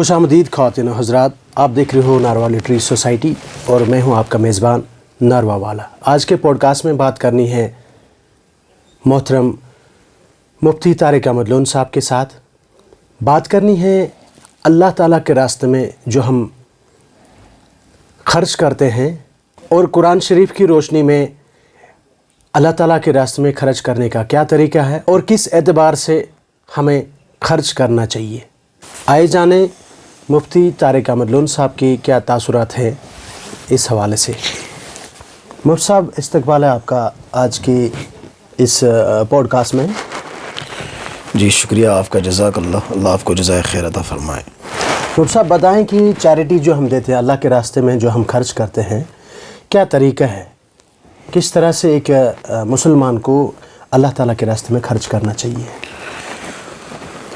خوش آمدید خواتین و حضرات، آپ دیکھ رہے ہو ناروا لٹری سوسائٹی اور میں ہوں آپ کا میزبان ناروا والا۔ آج کے پوڈ کاسٹ میں بات کرنی ہے محترم مفتی طارق احمد لون صاحب کے ساتھ۔ بات کرنی ہے اللہ تعالیٰ کے راستے میں جو ہم خرچ کرتے ہیں اور قرآن شریف کی روشنی میں اللہ تعالیٰ کے راستے میں خرچ کرنے کا کیا طریقہ ہے اور کس اعتبار سے ہمیں خرچ کرنا چاہیے۔ آئے جانیں مفتی طارق احمد لون صاحب کی کیا تاثرات ہیں اس حوالے سے۔ مفتی صاحب، استقبال ہے آپ کا آج کی اس پوڈ کاسٹ میں۔ جی شکریہ آپ کا، جزاک اللہ، اللہ آپ کو جزائے خیر عطا فرمائے۔ مفتی صاحب بتائیں کہ چیریٹی جو ہم دیتے ہیں اللہ کے راستے میں جو ہم خرچ کرتے ہیں کیا طریقہ ہے، کس طرح سے ایک مسلمان کو اللہ تعالیٰ کے راستے میں خرچ کرنا چاہیے۔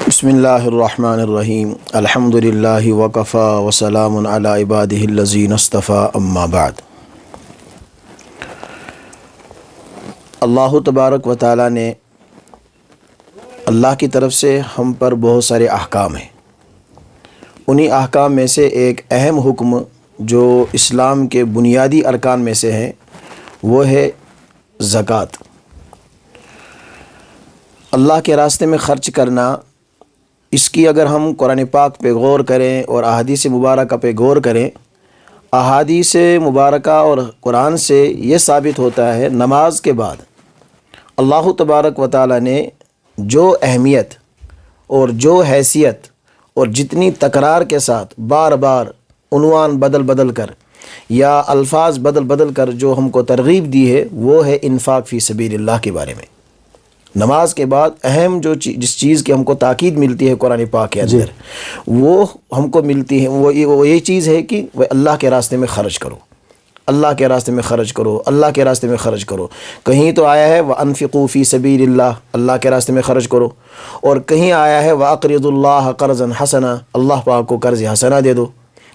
بسم اللہ الرحمن الرحیم، الحمد للہ وکفا وسلام علی عبادہ الذین اصطفیٰ، اما بعد۔ اللہ تبارک و تعالیٰ نے اللہ کی طرف سے ہم پر بہت سارے احکام ہیں۔ انہی احکام میں سے ایک اہم حکم جو اسلام کے بنیادی ارکان میں سے ہے وہ ہے زکوٰۃ۔ اللہ کے راستے میں خرچ کرنا، اس کی اگر ہم قرآن پاک پہ غور کریں اور احادیث مبارکہ پہ غور کریں، احادیث مبارکہ اور قرآن سے یہ ثابت ہوتا ہے نماز کے بعد اللہ تبارک و تعالیٰ نے جو اہمیت اور جو حیثیت اور جتنی تکرار کے ساتھ بار بار عنوان بدل بدل کر یا الفاظ بدل بدل کر جو ہم کو ترغیب دی ہے وہ ہے انفاق فی سبیل اللہ کے بارے میں۔ نماز کے بعد اہم جو جس چیز کی ہم کو تاکید ملتی ہے قرآن پاک کے اندر وہ ہم کو ملتی ہے، وہ یہ چیز ہے کہ وہ اللہ کے راستے میں خرچ کرو، اللہ کے راستے میں خرچ کرو، اللہ کے راستے میں خرچ کرو۔ کہیں تو آیا ہے وَأَنفِقُوا فِي سَبِيلِ اللَّهِ، اللہ کے راستے میں خرچ کرو، اور کہیں آیا ہے وَأَقْرِضُوا اللَّهَ قَرْضًا حَسَنًا، اللہ پاک کو قرض حسنہ دے دو۔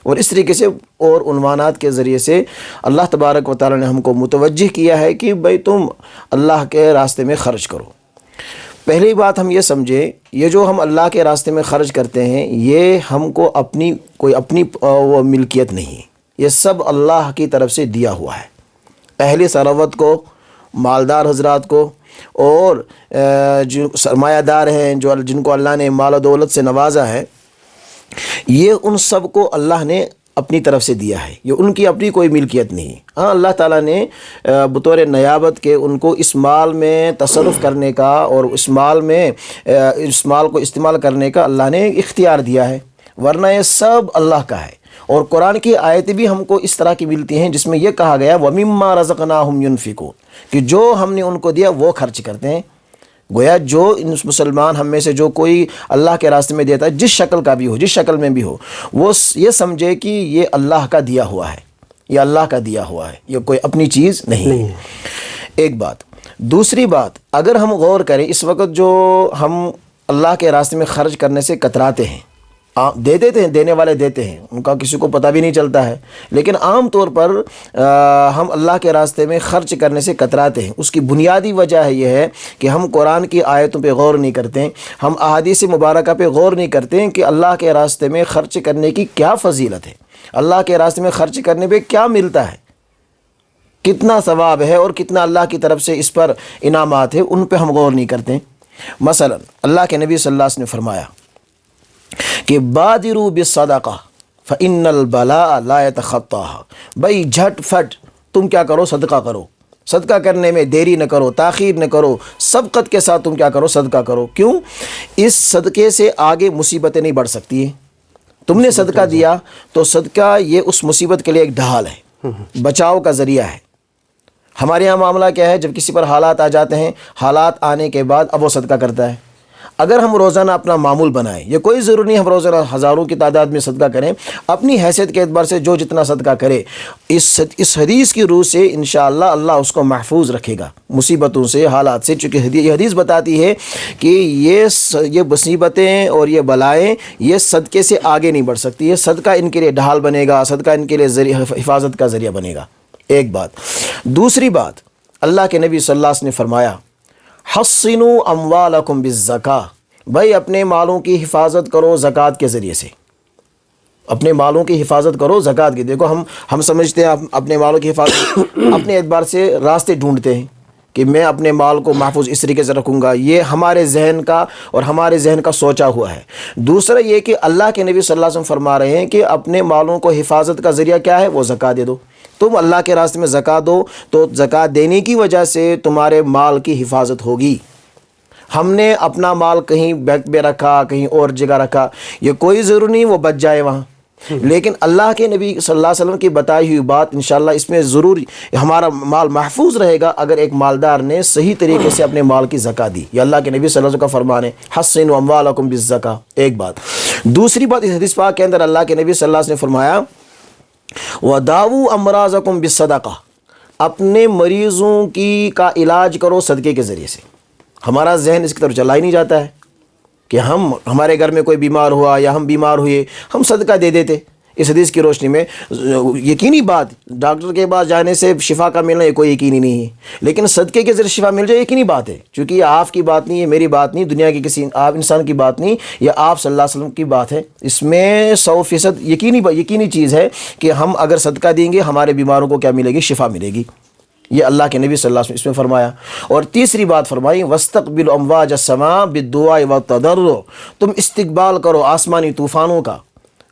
اور اس طریقے سے اور عنوانات کے ذریعے سے اللہ تبارک و تعالیٰ نے ہم کو متوجہ کیا ہے کہ بھئی تم اللہ کے راستے میں خرچ کرو۔ پہلی بات ہم یہ سمجھیں، یہ جو ہم اللہ کے راستے میں خرچ کرتے ہیں یہ ہم کو اپنی وہ ملکیت نہیں، یہ سب اللہ کی طرف سے دیا ہوا ہے۔ اہل ثروت کو، مالدار حضرات کو، اور جو سرمایہ دار ہیں جن کو اللہ نے مال و دولت سے نوازا ہے، یہ ان سب کو اللہ نے اپنی طرف سے دیا ہے، یہ ان کی اپنی کوئی ملکیت نہیں۔ ہاں، اللہ تعالیٰ نے بطور نیابت کے ان کو اس مال میں تصرف کرنے کا اور اس مال کو استعمال کرنے کا اللہ نے اختیار دیا ہے، ورنہ یہ سب اللہ کا ہے۔ اور قرآن کی آیتیں بھی ہم کو اس طرح کی ملتی ہیں جس میں یہ کہا گیا وَمِمَّا رَزَقْنَاهُمْ يُنْفِقُونَ، کہ جو ہم نے ان کو دیا وہ خرچ کرتے ہیں۔ گویا جو مسلمان ہم میں سے جو کوئی اللہ کے راستے میں دیتا ہے، جس شکل کا بھی ہو، جس شکل میں بھی ہو، وہ یہ سمجھے کہ یہ اللہ کا دیا ہوا ہے، یہ اللہ کا دیا ہوا ہے، یہ کوئی اپنی چیز نہیں ہے۔ ایک بات۔ دوسری بات، اگر ہم غور کریں اس وقت جو ہم اللہ کے راستے میں خرچ کرنے سے کتراتے ہیں، دے دیتے ہیں، دینے والے دیتے ہیں، ان کا کسی کو پتہ بھی نہیں چلتا ہے، لیکن عام طور پر ہم اللہ کے راستے میں خرچ کرنے سے کتراتے ہیں۔ اس کی بنیادی وجہ یہ ہے کہ ہم قرآن کی آیتوں پہ غور نہیں کرتے ہیں، ہم احادیث مبارکہ پہ غور نہیں کرتے ہیں کہ اللہ کے راستے میں خرچ کرنے کی کیا فضیلت ہے، اللہ کے راستے میں خرچ کرنے پہ کیا ملتا ہے، کتنا ثواب ہے اور کتنا اللہ کی طرف سے اس پر انعامات ہیں، ان پہ ہم غور نہیں کرتے ہیں۔ مثلا اللہ کے نبی صلی اللہ علیہ وسلم نے فرمایا کہ بادروا بالصدقہ فإن البلاء لا يتخطاها، بھائی جھٹ پھٹ تم کیا کرو، صدقہ کرو، صدقہ کرنے میں دیری نہ کرو، تاخیر نہ کرو، سبقت کے ساتھ تم کیا کرو، صدقہ کرو۔ کیوں؟ اس صدقے سے آگے مصیبتیں نہیں بڑھ سکتی ہیں۔ تم نے صدقہ دیا تو صدقہ یہ اس مصیبت کے لیے ایک ڈھال ہے، بچاؤ کا ذریعہ ہے۔ ہمارے یہاں معاملہ کیا ہے، جب کسی پر حالات آ جاتے ہیں، حالات آنے کے بعد اب وہ صدقہ کرتا ہے۔ اگر ہم روزانہ اپنا معمول بنائیں، یہ کوئی ضرور نہیں ہم روزانہ ہزاروں کی تعداد میں صدقہ کریں، اپنی حیثیت کے اعتبار سے جو جتنا صدقہ کرے، اس حدیث کی روح سے انشاءاللہ اللہ اس کو محفوظ رکھے گا مصیبتوں سے، حالات سے، چونکہ یہ حدیث بتاتی ہے کہ یہ مصیبتیں اور یہ بلائیں یہ صدقے سے آگے نہیں بڑھ سکتی، یہ صدقہ ان کے لیے ڈھال بنے گا، صدقہ ان کے لیے حفاظت کا ذریعہ بنے گا۔ ایک بات۔ دوسری بات، اللہ کے نبی صلی اللہ علیہ وسلم نے فرمایا حصنوا اموالکم بالزکاۃ، بھائی اپنے مالوں کی حفاظت کرو زکوٰۃ کے ذریعے سے۔ اپنے مالوں کی حفاظت کرو زکوٰۃ کی. دیکھو ہم سمجھتے ہیں اپنے مالوں کی حفاظت اپنے اعتبار سے راستے ڈھونڈتے ہیں کہ میں اپنے مال کو محفوظ اس طریقے سے رکھوں گا. یہ ہمارے ذہن کا اور ہمارے ذہن کا سوچا ہوا ہے. دوسرا یہ کہ اللہ کے نبی صلی اللہ علیہ وسلم فرما رہے ہیں کہ اپنے مالوں کو حفاظت کا ذریعہ کیا ہے؟ وہ زکوٰۃ دے دو. تم اللہ کے راستے میں زکوٰۃ دو تو زکوٰۃ دینے کی وجہ سے تمہارے مال کی حفاظت ہوگی. ہم نے اپنا مال کہیں بینک میں رکھا، کہیں اور جگہ رکھا، یہ کوئی ضروری نہیں وہ بچ جائے وہاں، لیکن اللہ کے نبی صلی اللہ علیہ وسلم کی بتائی ہوئی بات انشاءاللہ اس میں ضرور ہمارا مال محفوظ رہے گا اگر ایک مالدار نے صحیح طریقے سے اپنے مال کی زکوٰۃ دی. یہ اللہ کے نبی صلی اللہ علیہ وسلم کا فرمان ہے، حسنوا اموالکم بالزکاۃ. ایک بات. دوسری بات، اس حدیث پاک کے اندر اللہ کے نبی صلی اللہ علیہ وسلم نے فرمایا وَدَاوُوا أَمْرَاضَكُمْ بِالصَّدَقَةِ، اپنے مریضوں کی کا علاج کرو صدقے کے ذریعے سے. ہمارا ذہن اس کی طرف چلا ہی نہیں جاتا ہے کہ ہمارے گھر میں کوئی بیمار ہوا یا ہم بیمار ہوئے ہم صدقہ دے دیتے. اس حدیث کی روشنی میں یقینی بات، ڈاکٹر کے پاس جانے سے شفا کا ملنا یہ کوئی یقینی نہیں ہے، لیکن صدقے کے ذریعے شفا مل جائے یقینی بات ہے، چونکہ یہ آپ کی بات نہیں ہے، میری بات نہیں، دنیا کی کسی آپ انسان کی بات نہیں، یہ آپ صلی اللہ علیہ وسلم کی بات ہے. اس میں 100% یقینی چیز ہے کہ ہم اگر صدقہ دیں گے ہمارے بیماروں کو کیا ملے گی؟ شفا ملے گی. یہ اللہ کے نبی صلی اللہ علیہ وسلم اس میں فرمایا. اور تیسری بات فرمائی وَاسْتَقْبِلُوا أَمْوَاجَ السَّمَاءِ بِالدُّعَاءِ وَالتَّضَرُّعِ، تم استقبال کرو آسمانی طوفانوں کا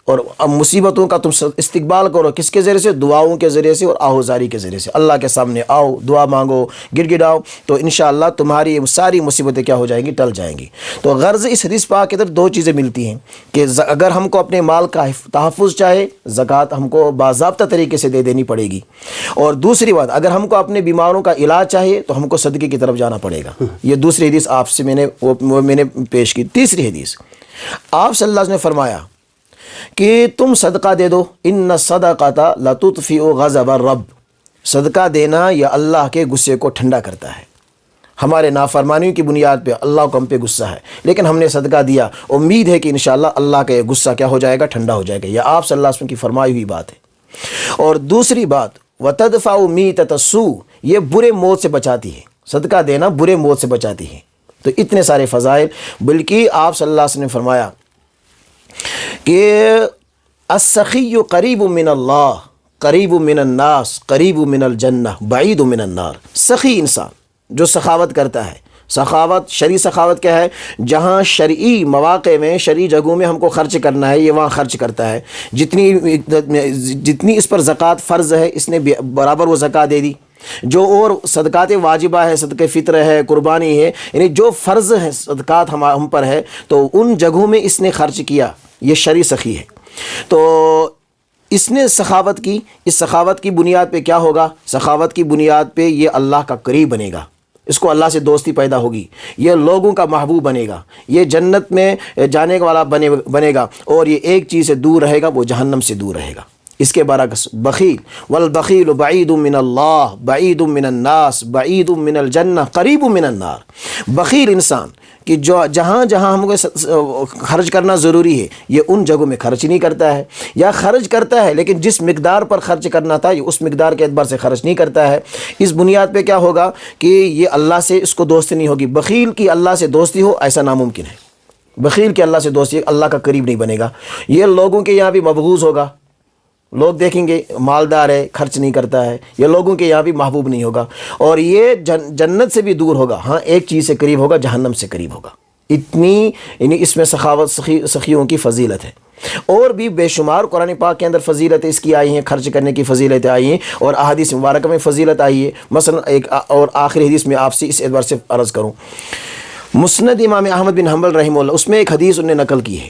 اور مصیبتوں کا تم استقبال کرو. کس کے ذریعے سے؟ دعاؤں کے ذریعے سے اور آہوزاری کے ذریعے سے. اللہ کے سامنے آؤ، دعا مانگو، گڑ گڑاؤ، تو انشاءاللہ تمہاری ساری مصیبتیں کیا ہو جائیں گی؟ ٹل جائیں گی. تو غرض اس حدیث پاک کے اندر دو چیزیں ملتی ہیں کہ اگر ہم کو اپنے مال کا تحفظ چاہے زکوٰۃ ہم کو باضابطہ طریقے سے دے دینی پڑے گی. اور دوسری بات، اگر ہم کو اپنے بیماروں کا علاج چاہیے تو ہم کو صدقے کی طرف جانا پڑے گا. یہ دوسری حدیث آپ سے میں نے پیش کی. تیسری حدیث آپ صلی اللہ علیہ وسلم نے فرمایا کہ تم صدقہ دے دو، ان الصدقۃ لتطفئ غضب الرب، صدقہ دینا یہ اللہ کے غصے کو ٹھنڈا کرتا ہے. ہمارے نافرمانیوں کی بنیاد پہ اللہ کو ہم پہ غصہ ہے، لیکن ہم نے صدقہ دیا، امید ہے کہ انشاءاللہ اللہ کا یہ غصہ کیا ہو جائے گا؟ ٹھنڈا ہو جائے گا. یہ آپ صلی اللہ علیہ وسلم کی فرمائی ہوئی بات ہے. اور دوسری بات وتدفع میتۃ السوء، یہ برے موت سے بچاتی ہے. صدقہ دینا برے موت سے بچاتی ہے. تو اتنے سارے فضائل، بلکہ آپ صلی اللہ علیہ وسلم نے فرمایا کہ السخی قریب من اللہ قریب من الناس قریب من الجنہ بعید من النار. سخی انسان جو سخاوت کرتا ہے، سخاوت شرعی سخاوت کیا ہے؟ جہاں شرعی مواقع میں شرعی جگہوں میں ہم کو خرچ کرنا ہے یہ وہاں خرچ کرتا ہے. جتنی اس پر زکوٰۃ فرض ہے اس نے برابر وہ زکوٰۃ دے دی. جو اور صدقات واجبہ ہے، صدقہ فطر ہے، قربانی ہے، یعنی جو فرض ہے صدقات ہم پر ہے تو ان جگہوں میں اس نے خرچ کیا. یہ شرعی سخی ہے. تو اس نے سخاوت کی. اس سخاوت کی بنیاد پہ کیا ہوگا؟ سخاوت کی بنیاد پہ یہ اللہ کا قریب بنے گا، اس کو اللہ سے دوستی پیدا ہوگی، یہ لوگوں کا محبوب بنے گا، یہ جنت میں جانے والا بنے گا، اور یہ ایک چیز سے دور رہے گا، وہ جہنم سے دور رہے گا. اس کے برعکس بخیل، والبخیل بعید من اللہ بعید من الناس بعید من الجنہ قریب من النار. بخیل انسان کہ جو جہاں ہم کو خرچ کرنا ضروری ہے یہ ان جگہوں میں خرچ نہیں کرتا ہے، یا خرچ کرتا ہے لیکن جس مقدار پر خرچ کرنا تھا یہ اس مقدار کے اعتبار سے خرچ نہیں کرتا ہے. اس بنیاد پہ کیا ہوگا کہ یہ اللہ سے اس کو دوستی نہیں ہوگی. بخیل کی اللہ سے دوستی ہو ایسا ناممکن ہے. بخیل کی اللہ سے دوستی اللہ کا قریب نہیں بنے گا. یہ لوگوں کے یہاں بھی مبغوض ہوگا. لوگ دیکھیں گے مالدار ہے خرچ نہیں کرتا ہے، یہ لوگوں کے یہاں بھی محبوب نہیں ہوگا، اور یہ جنت سے بھی دور ہوگا. ہاں ایک چیز سے قریب ہوگا، جہنم سے قریب ہوگا. اتنی یعنی اس میں سخاوت سخیوں کی فضیلت ہے. اور بھی بے شمار قرآن پاک کے اندر فضیلتیں اس کی آئی ہیں، خرچ کرنے کی فضیلتیں آئی ہیں، اور احادیث مبارکہ میں فضیلت آئی ہے. مثلا ایک اور آخری حدیث میں آپ سے اس اعتبار سے عرض کروں، مسند امام احمد بن حنبل رحمہ اللہ، اس میں ایک حدیث انہوں نے نقل کی ہے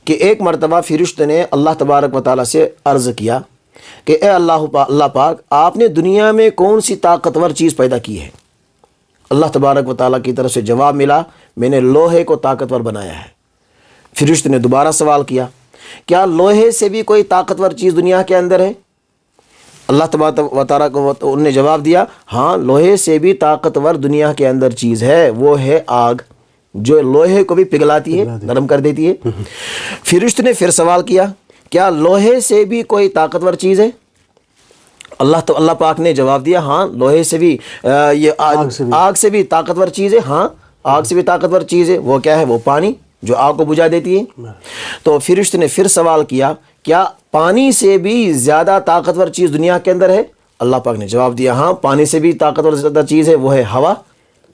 کہ ایک مرتبہ فرشتے نے اللہ تبارک و تعالیٰ سے عرض کیا کہ اے اللہ پاک، آپ نے دنیا میں کون سی طاقتور چیز پیدا کی ہے؟ اللہ تبارک و تعالیٰ کی طرف سے جواب ملا، میں نے لوہے کو طاقتور بنایا ہے. فرشتے نے دوبارہ سوال کیا، کیا لوہے سے بھی کوئی طاقتور چیز دنیا کے اندر ہے؟ اللہ تبارک و تعالیٰ کو انہوں نے جواب دیا، ہاں لوہے سے بھی طاقتور دنیا کے اندر چیز ہے، وہ ہے آگ، جو لوہے کو بھی پگھلاتی ہے، نرم کر دیتی ہے. فرشتے نے پھر سوال کیا، کیا لوہے سے بھی کوئی طاقتور چیز ہے؟ اللہ پاک نے جواب دیا، ہاں لوہے سے بھی یہ آگ سے بھی طاقتور چیز ہے. ہاں آگ سے بھی طاقتور چیز ہے. وہ کیا ہے؟ وہ پانی جو آگ کو بجھا دیتی ہے. تو فرشتے نے پھر سوال کیا، کیا پانی سے بھی زیادہ طاقتور چیز دنیا کے اندر ہے؟ اللہ پاک نے جواب دیا ہاں، پانی سے بھی طاقتور زیادہ چیز ہے، وہ ہے ہوا،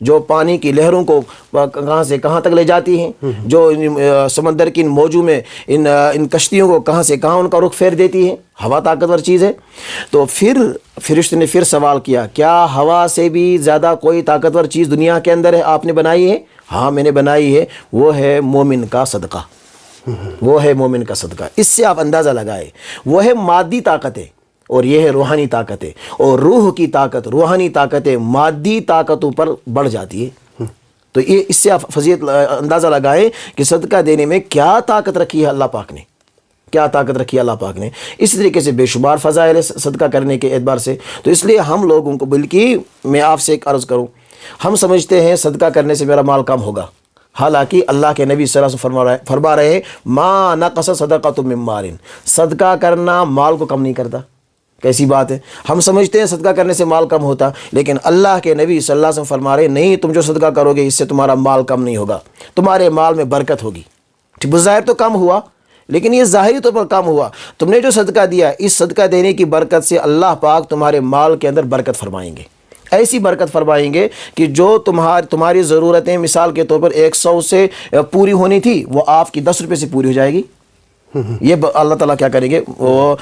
جو پانی کی لہروں کو کہاں سے کہاں تک لے جاتی ہیں، جو سمندر کی ان موجوں میں ان کشتیوں کو کہاں سے کہاں ان کا رخ پھیر دیتی ہے۔ ہوا طاقتور چیز ہے۔ تو پھر فرشتے نے پھر سوال کیا، کیا ہوا سے بھی زیادہ کوئی طاقتور چیز دنیا کے اندر ہے، آپ نے بنائی ہے؟ ہاں میں نے بنائی ہے، وہ ہے مومن کا صدقہ، وہ ہے مومن کا صدقہ۔ اس سے آپ اندازہ لگائے، وہ ہے مادی طاقت ہے اور یہ ہے روحانی طاقت ہے، اور روح کی طاقت، روحانی طاقتیں مادی طاقتوں پر بڑھ جاتی ہے۔ تو یہ اس سے آپ فضیلت اندازہ لگائیں کہ صدقہ دینے میں کیا طاقت رکھی ہے اللہ پاک نے، کیا طاقت رکھی ہے اللہ پاک نے۔ اسی طریقے سے بے شمار فضائل ہے صدقہ کرنے کے اعتبار سے۔ تو اس لیے ہم لوگوں کو، بلکہ میں آپ سے ایک عرض کروں، ہم سمجھتے ہیں صدقہ کرنے سے میرا مال کم ہوگا، حالانکہ اللہ کے نبی صلی اللہ علیہ وسلم فرما رہے ہیں ما نقص صدقۃ من مال، صدقہ کرنا مال کو کم نہیں کرتا۔ کیسی بات ہے، ہم سمجھتے ہیں صدقہ کرنے سے مال کم ہوتا، لیکن اللہ کے نبی صلی اللہ علیہ وسلم فرما رہے ہیں نہیں، تم جو صدقہ کرو گے اس سے تمہارا مال کم نہیں ہوگا، تمہارے مال میں برکت ہوگی۔ ٹھیک، بظاہر تو کم ہوا، لیکن یہ ظاہری طور پر کم ہوا۔ تم نے جو صدقہ دیا، اس صدقہ دینے کی برکت سے اللہ پاک تمہارے مال کے اندر برکت فرمائیں گے، ایسی برکت فرمائیں گے کہ جو تمہاری ضرورتیں مثال کے طور پر 100 سے پوری ہونی تھی، وہ آپ کی 10 روپے سے پوری ہو جائے گی۔ یہ اللہ تعالیٰ کیا کریں گے، وہ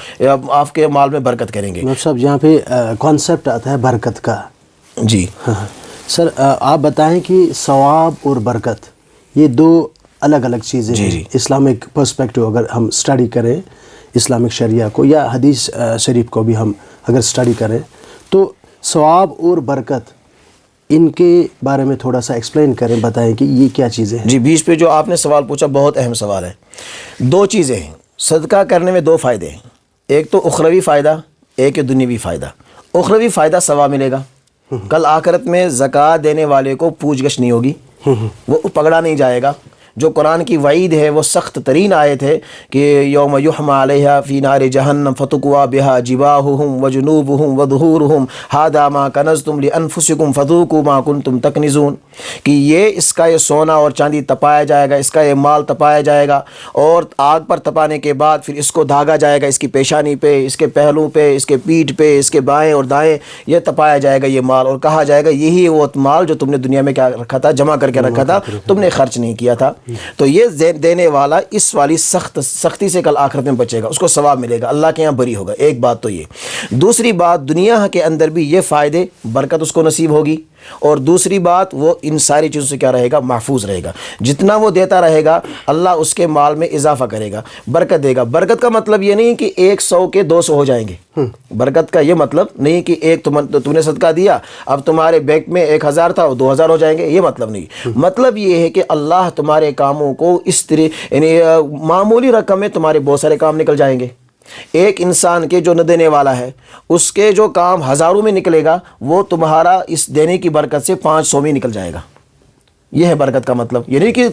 آپ کے مال میں برکت کریں گے۔ صاحب یہاں پہ کانسیپٹ آتا ہے برکت کا۔ جی ہاں سر، آپ بتائیں کہ ثواب اور برکت یہ دو الگ الگ چیزیں ہیں۔ اسلامک پرسپیکٹو اگر ہم اسٹڈی کریں اسلامک شریعہ کو یا حدیث شریف کو بھی ہم اگر اسٹڈی کریں تو ثواب اور برکت ان کے بارے میں تھوڑا سا ایکسپلین کریں، بتائیں کہ یہ کیا چیزیں ہیں۔ جی، بیچ پہ جو آپ نے سوال پوچھا بہت اہم سوال ہے۔ دو چیزیں ہیں صدقہ کرنے میں، دو فائدے ہیں، ایک تو اخروی فائدہ، ایک ہے دنیوی فائدہ۔ اخروی فائدہ ثواب ملے گا، کل آخرت میں زکوٰۃ دینے والے کو پوچھ گچھ نہیں ہوگی، وہ پکڑا نہیں جائے گا۔ جو قرآن کی وعید ہے وہ سخت ترین آیت ہے کہ یوم یحمى علیہا فی نار جہنم فتقوی بہا جباہہم وجنوبہم وظہورہم ھذا ما کنزتم لانفسکم فذوقوا ما کنتم تکنزون، کہ اس کا یہ سونا اور چاندی تپایا جائے گا، اس کا یہ مال تپایا جائے گا، اور آگ پر تپانے کے بعد پھر اس کو دھاگا جائے گا، اس کی پیشانی پہ، اس کے پہلو پہ، اس کے پیٹھ پہ، اس کے بائیں اور دائیں، یہ تپایا جائے گا یہ مال، اور کہا جائے گا یہی وہ مال جو تم نے دنیا میں کیا رکھا تھا، جمع کر کے رکھا تھا، تم نے خرچ نہیں کیا تھا۔ تو یہ دینے والا اس والی سختی سے کل آخرت میں بچے گا، اس کو ثواب ملے گا، اللہ کے یہاں بری ہوگا۔ ایک بات تو یہ، دوسری بات دنیا کے اندر بھی یہ فائدے، برکت اس کو نصیب ہوگی، اور دوسری بات وہ ان ساری چیزوں سے کیا رہے گا، محفوظ رہے گا۔ جتنا وہ دیتا رہے گا اللہ اس کے مال میں اضافہ کرے گا، برکت دے گا۔ برکت کا مطلب یہ نہیں کہ 100 کے 200 ہو جائیں گے، برکت کا یہ مطلب نہیں کہ ایک تم نے صدقہ دیا اب تمہارے بینک میں 1000 تھا وہ 2000 ہو جائیں گے، یہ مطلب نہیں۔ مطلب یہ ہے کہ اللہ تمہارے کاموں کو اس طرح، یعنی معمولی رقم میں تمہارے بہت سارے کام نکل جائیں گے۔ ایک انسان کے جو نہ دینے والا ہے اس کے جو کام ہزاروں میں نکلے گا، وہ تمہارا اس دینے کی برکت سے 500 میں نکل جائے گا۔ یہ ہے برکت کا مطلب، یہ نہیں کہ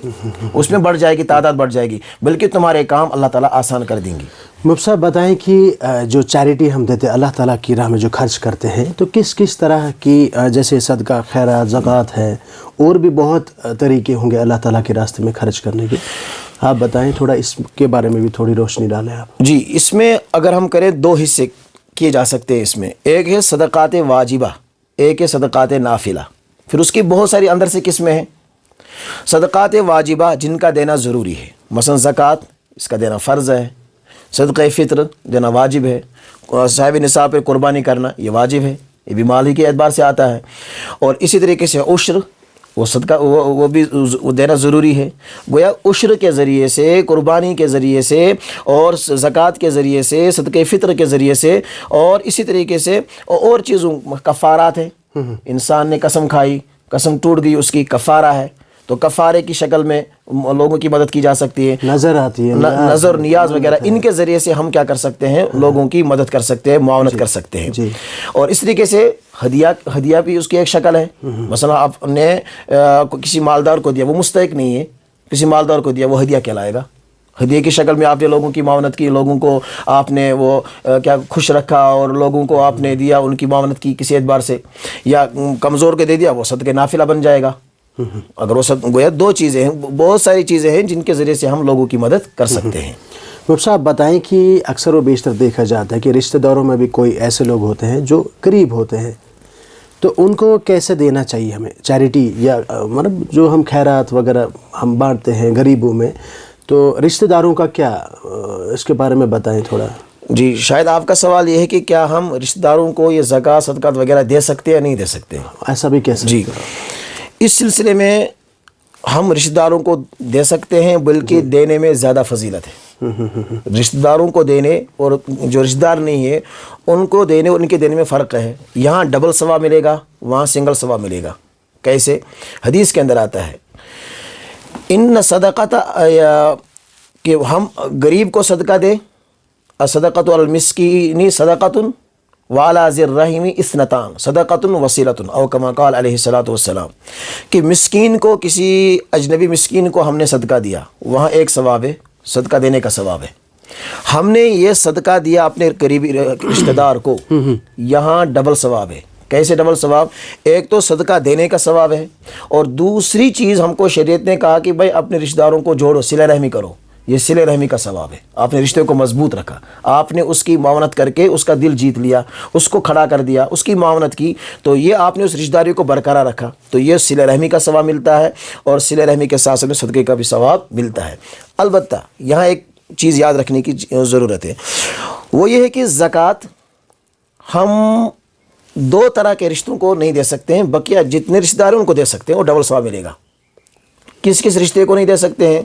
اس میں بڑھ جائے گی، تعداد بڑھ جائے گی، بلکہ تمہارے کام اللہ تعالیٰ آسان کر دیں گے۔ مفتی صاحب بتائیں کہ جو چیریٹی ہم دیتے اللہ تعالیٰ کی راہ میں جو خرچ کرتے ہیں تو کس طرح کی، جیسے صدقہ، خیرات، زکوٰۃ ہے، اور بھی بہت طریقے ہوں گے اللہ تعالیٰ کے راستے میں خرچ کرنے کے، آپ بتائیں تھوڑا اس کے بارے میں بھی تھوڑی روشنی ڈالیں آپ۔ جی، اس میں اگر ہم کریں 2 حصے کیے جا سکتے ہیں اس میں، ایک ہے صدقات واجبہ، ایک ہے صدقات نافلہ، پھر اس کی بہت ساری اندر سے قسمیں ہیں۔ صدقات واجبہ جن کا دینا ضروری ہے، مثلا زکوٰۃ، اس کا دینا فرض ہے، صدقہ فطر دینا واجب ہے، صاحب نصاب پہ قربانی کرنا یہ واجب ہے، یہ بھی مال ہی کے اعتبار سے آتا ہے، اور اسی طریقے سے عشر، وہ صدقہ وہ بھی دینا ضروری ہے۔ گویا عشر کے ذریعے سے، قربانی کے ذریعے سے، اور زکوٰۃ کے ذریعے سے، صدقہ فطر کے ذریعے سے، اور اسی طریقے سے اور چیزوں، کفارات ہیں، انسان نے قسم کھائی، قسم ٹوٹ گئی، اس کی کفارہ ہے، تو کفارے کی شکل میں لوگوں کی مدد کی جا سکتی ہے، نظر آتی ہے، نظر، نیاز وغیرہ، ان کے ذریعے سے ہم کیا کر سکتے ہیں، لوگوں کی مدد کر سکتے ہیں، معاونت کر سکتے ہیں۔ اور اس طریقے سے ہدیہ بھی اس کی ایک شکل ہے۔ مثلا آپ نے کسی مالدار کو دیا، وہ مستحق نہیں ہے، کسی مالدار کو دیا، وہ ہدیہ کہلائے گا۔ ہدیے کی شکل میں آپ نے لوگوں کی معاونت کی، لوگوں کو آپ نے وہ کیا خوش رکھا، اور لوگوں کو آپ نے دیا، ان کی معاونت کی کسی اعتبار سے، یا کمزور کے دے دیا، وہ صدقہ نافلہ بن جائے گا۔ اگر وہ گویا 2 چیزیں ہیں، بہت ساری چیزیں ہیں جن کے ذریعے سے ہم لوگوں کی مدد کر سکتے ہیں۔ مفتی صاحب بتائیں کہ اکثر و بیشتر دیکھا جاتا ہے کہ رشتہ داروں میں بھی کوئی ایسے لوگ ہوتے ہیں جو قریب ہوتے ہیں، تو ان کو کیسے دینا چاہیے ہمیں چیریٹی یا مطلب جو ہم خیرات وغیرہ ہم بانٹتے ہیں غریبوں میں، تو رشتہ داروں کا کیا اس کے بارے میں بتائیں تھوڑا۔ جی، شاید آپ کا سوال یہ ہے کہ کیا ہم رشتہ داروں کو یہ زکوٰۃ صدقات وغیرہ دے سکتے یا نہیں دے سکتے؟ ایسا بھی کیسے؟ جی، اس سلسلے میں ہم رشتہ داروں کو دے سکتے ہیں، بلکہ دینے میں زیادہ فضیلت ہے۔ رشتہ داروں کو دینے اور جو رشتہ دار نہیں ہے ان کو دینے اور ان کے دینے میں فرق ہے۔ یہاں ڈبل ثواب ملے گا، وہاں سنگل ثواب ملے گا۔ کیسے؟ حدیث کے اندر آتا ہے ان صدقۃ، کہ ہم غریب کو صدقہ دیں، الصدقۃ علی المسکین صدقۃ وعلی ذی الرحم اثنتان صدقۃ وصیلۃ، او کما قال علیہ الصلوۃ والسلام، کہ مسکین کو، کسی اجنبی مسکین کو ہم نے صدقہ دیا، وہاں ایک ثواب ہے، صدقہ دینے کا ثواب ہے۔ ہم نے یہ صدقہ دیا اپنے قریبی رشتہ دار کو، یہاں ڈبل ثواب ہے۔ کیسے ڈبل ثواب؟ ایک تو صدقہ دینے کا ثواب ہے، اور دوسری چیز ہم کو شریعت نے کہا کہ بھائی اپنے رشتہ داروں کو جوڑو، صلہ رحمی کرو، یہ صلہ رحمی کا ثواب ہے۔ آپ نے رشتے کو مضبوط رکھا، آپ نے اس کی معاونت کر کے اس کا دل جیت لیا، اس کو کھڑا کر دیا، اس کی معاونت کی، تو یہ آپ نے اس رشتہ داری کو برقرار رکھا، تو یہ صلہ رحمی کا ثواب ملتا ہے، اور صلہ رحمی کے ساتھ ساتھ صدقے کا بھی ثواب ملتا ہے۔ البتہ یہاں ایک چیز یاد رکھنے کی ضرورت ہے، وہ یہ ہے کہ زکوٰۃ ہم دو طرح کے رشتوں کو نہیں دے سکتے ہیں، بقیہ جتنے رشتہ دار ہیں ان کو دے سکتے ہیں اور ڈبل ثواب ملے گا۔ کس کس رشتے کو نہیں دے سکتے ہیں؟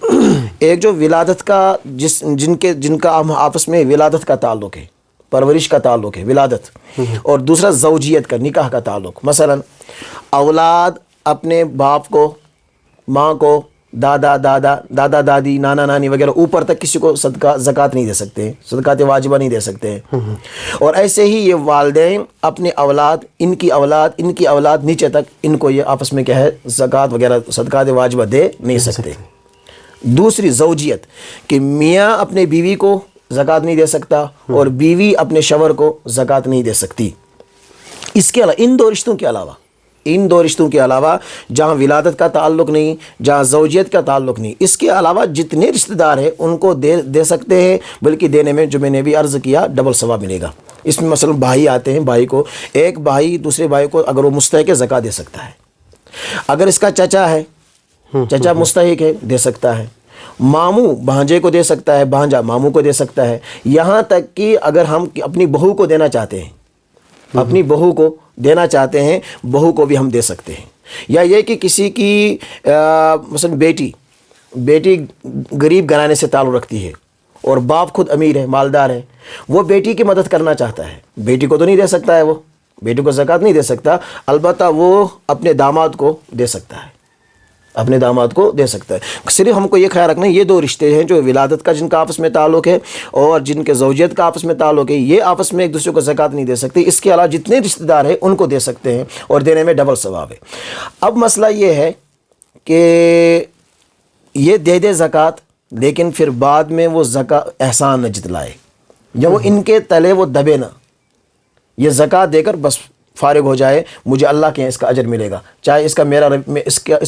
ایک جو ولادت کا، جن کا ہم آپس میں ولادت کا تعلق ہے، پرورش کا تعلق ہے، ولادت، اور دوسرا زوجیت کا، نکاح کا تعلق۔ مثلا اولاد اپنے باپ کو، ماں کو، دادا دادی، نانا نانی وغیرہ اوپر تک کسی کو صدقہ زکوٰۃ نہیں دے سکتے ہیں، صدقات واجبہ نہیں دے سکتے ہیں۔ اور ایسے ہی یہ والدین اپنے اولاد، ان کی اولاد نیچے تک، ان کو یہ آپس میں کیا ہے، زکوٰۃ وغیرہ صدقات واجبہ دے نہیں سکتے۔ دوسری زوجیت، کہ میاں اپنے بیوی کو زکوٰۃ نہیں دے سکتا، اور بیوی اپنے شوہر کو زکوٰۃ نہیں دے سکتی۔ اس کے علاوہ ان دو رشتوں کے علاوہ جہاں ولادت کا تعلق نہیں، جہاں زوجیت کا تعلق نہیں، اس کے علاوہ جتنے رشتہ دار ہیں ان کو دے سکتے ہیں، بلکہ دینے میں جو میں نے بھی عرض کیا ڈبل ثواب ملے گا۔ اس میں مثلا بھائی آتے ہیں، بھائی کو، ایک بھائی دوسرے بھائی کو اگر وہ مستحق ہے زکوٰۃ دے سکتا ہے۔ اگر اس کا چچا ہے، چچا مستحق ہے، دے سکتا ہے۔ ماموں بھانجے کو دے سکتا ہے، بھانجا ماموں کو دے سکتا ہے۔ یہاں تک کہ اگر ہم اپنی بہو کو دینا چاہتے ہیں، اپنی بہو کو دینا چاہتے ہیں، بہو کو بھی ہم دے سکتے ہیں۔ یا یہ کہ کسی کی مثلا بیٹی غریب گھرانے سے تعلق رکھتی ہے اور باپ خود امیر ہے، مالدار ہے، وہ بیٹی کی مدد کرنا چاہتا ہے، بیٹی کو تو نہیں دے سکتا ہے، وہ بیٹی کو زکوٰۃ نہیں دے سکتا، البتہ وہ اپنے داماد کو دے سکتا ہے، اپنے داماد کو دے سکتا ہے۔ صرف ہم کو یہ خیال رکھنا ہے، یہ دو رشتے ہیں جو ولادت کا جن کا آپس میں تعلق ہے اور جن کے زوجیت کا آپس میں تعلق ہے، یہ آپس میں ایک دوسرے کو زکوٰۃ نہیں دے سکتے۔ اس کے علاوہ جتنے رشتہ دار ہیں ان کو دے سکتے ہیں، اور دینے میں ڈبل ثواب ہے۔ اب مسئلہ یہ ہے کہ یہ دے زکوٰۃ، لیکن پھر بعد میں وہ احسان نہ جتلائے، یا وہ ان کے تلے وہ دبے نہ، یہ زکوٰۃ دے کر بس فارغ ہو جائے، مجھے اللہ کے اس کا اجر ملے گا، چاہے اس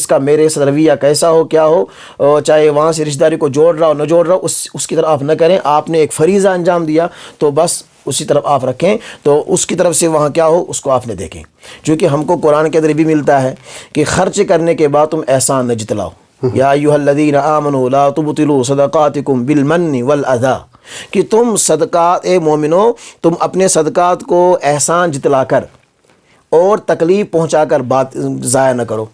کا میرے ساتھ رویہ کیسا ہو، کیا ہو، چاہے وہاں سے رشتہ داری کو جوڑ رہا ہو نہ جوڑ رہا ہو، اس کی طرف آپ نہ کریں۔ آپ نے ایک فریضہ انجام دیا تو بس اسی طرف آپ رکھیں، تو اس کی طرف سے وہاں کیا ہو اس کو آپ نے دیکھیں، چونکہ ہم کو قرآن کے اندر بھی ملتا ہے کہ خرچ کرنے کے بعد تم احسان نہ جتلاؤ۔ یا ایھا الذین آمنوا لا تبطلوا صدقاتکم بالمن والاذی، کہ تم صدقات، اے مومنو تم اپنے صدقات کو احسان جتلا کر اور تکلیف پہنچا کر بات ضائع نہ کرو۔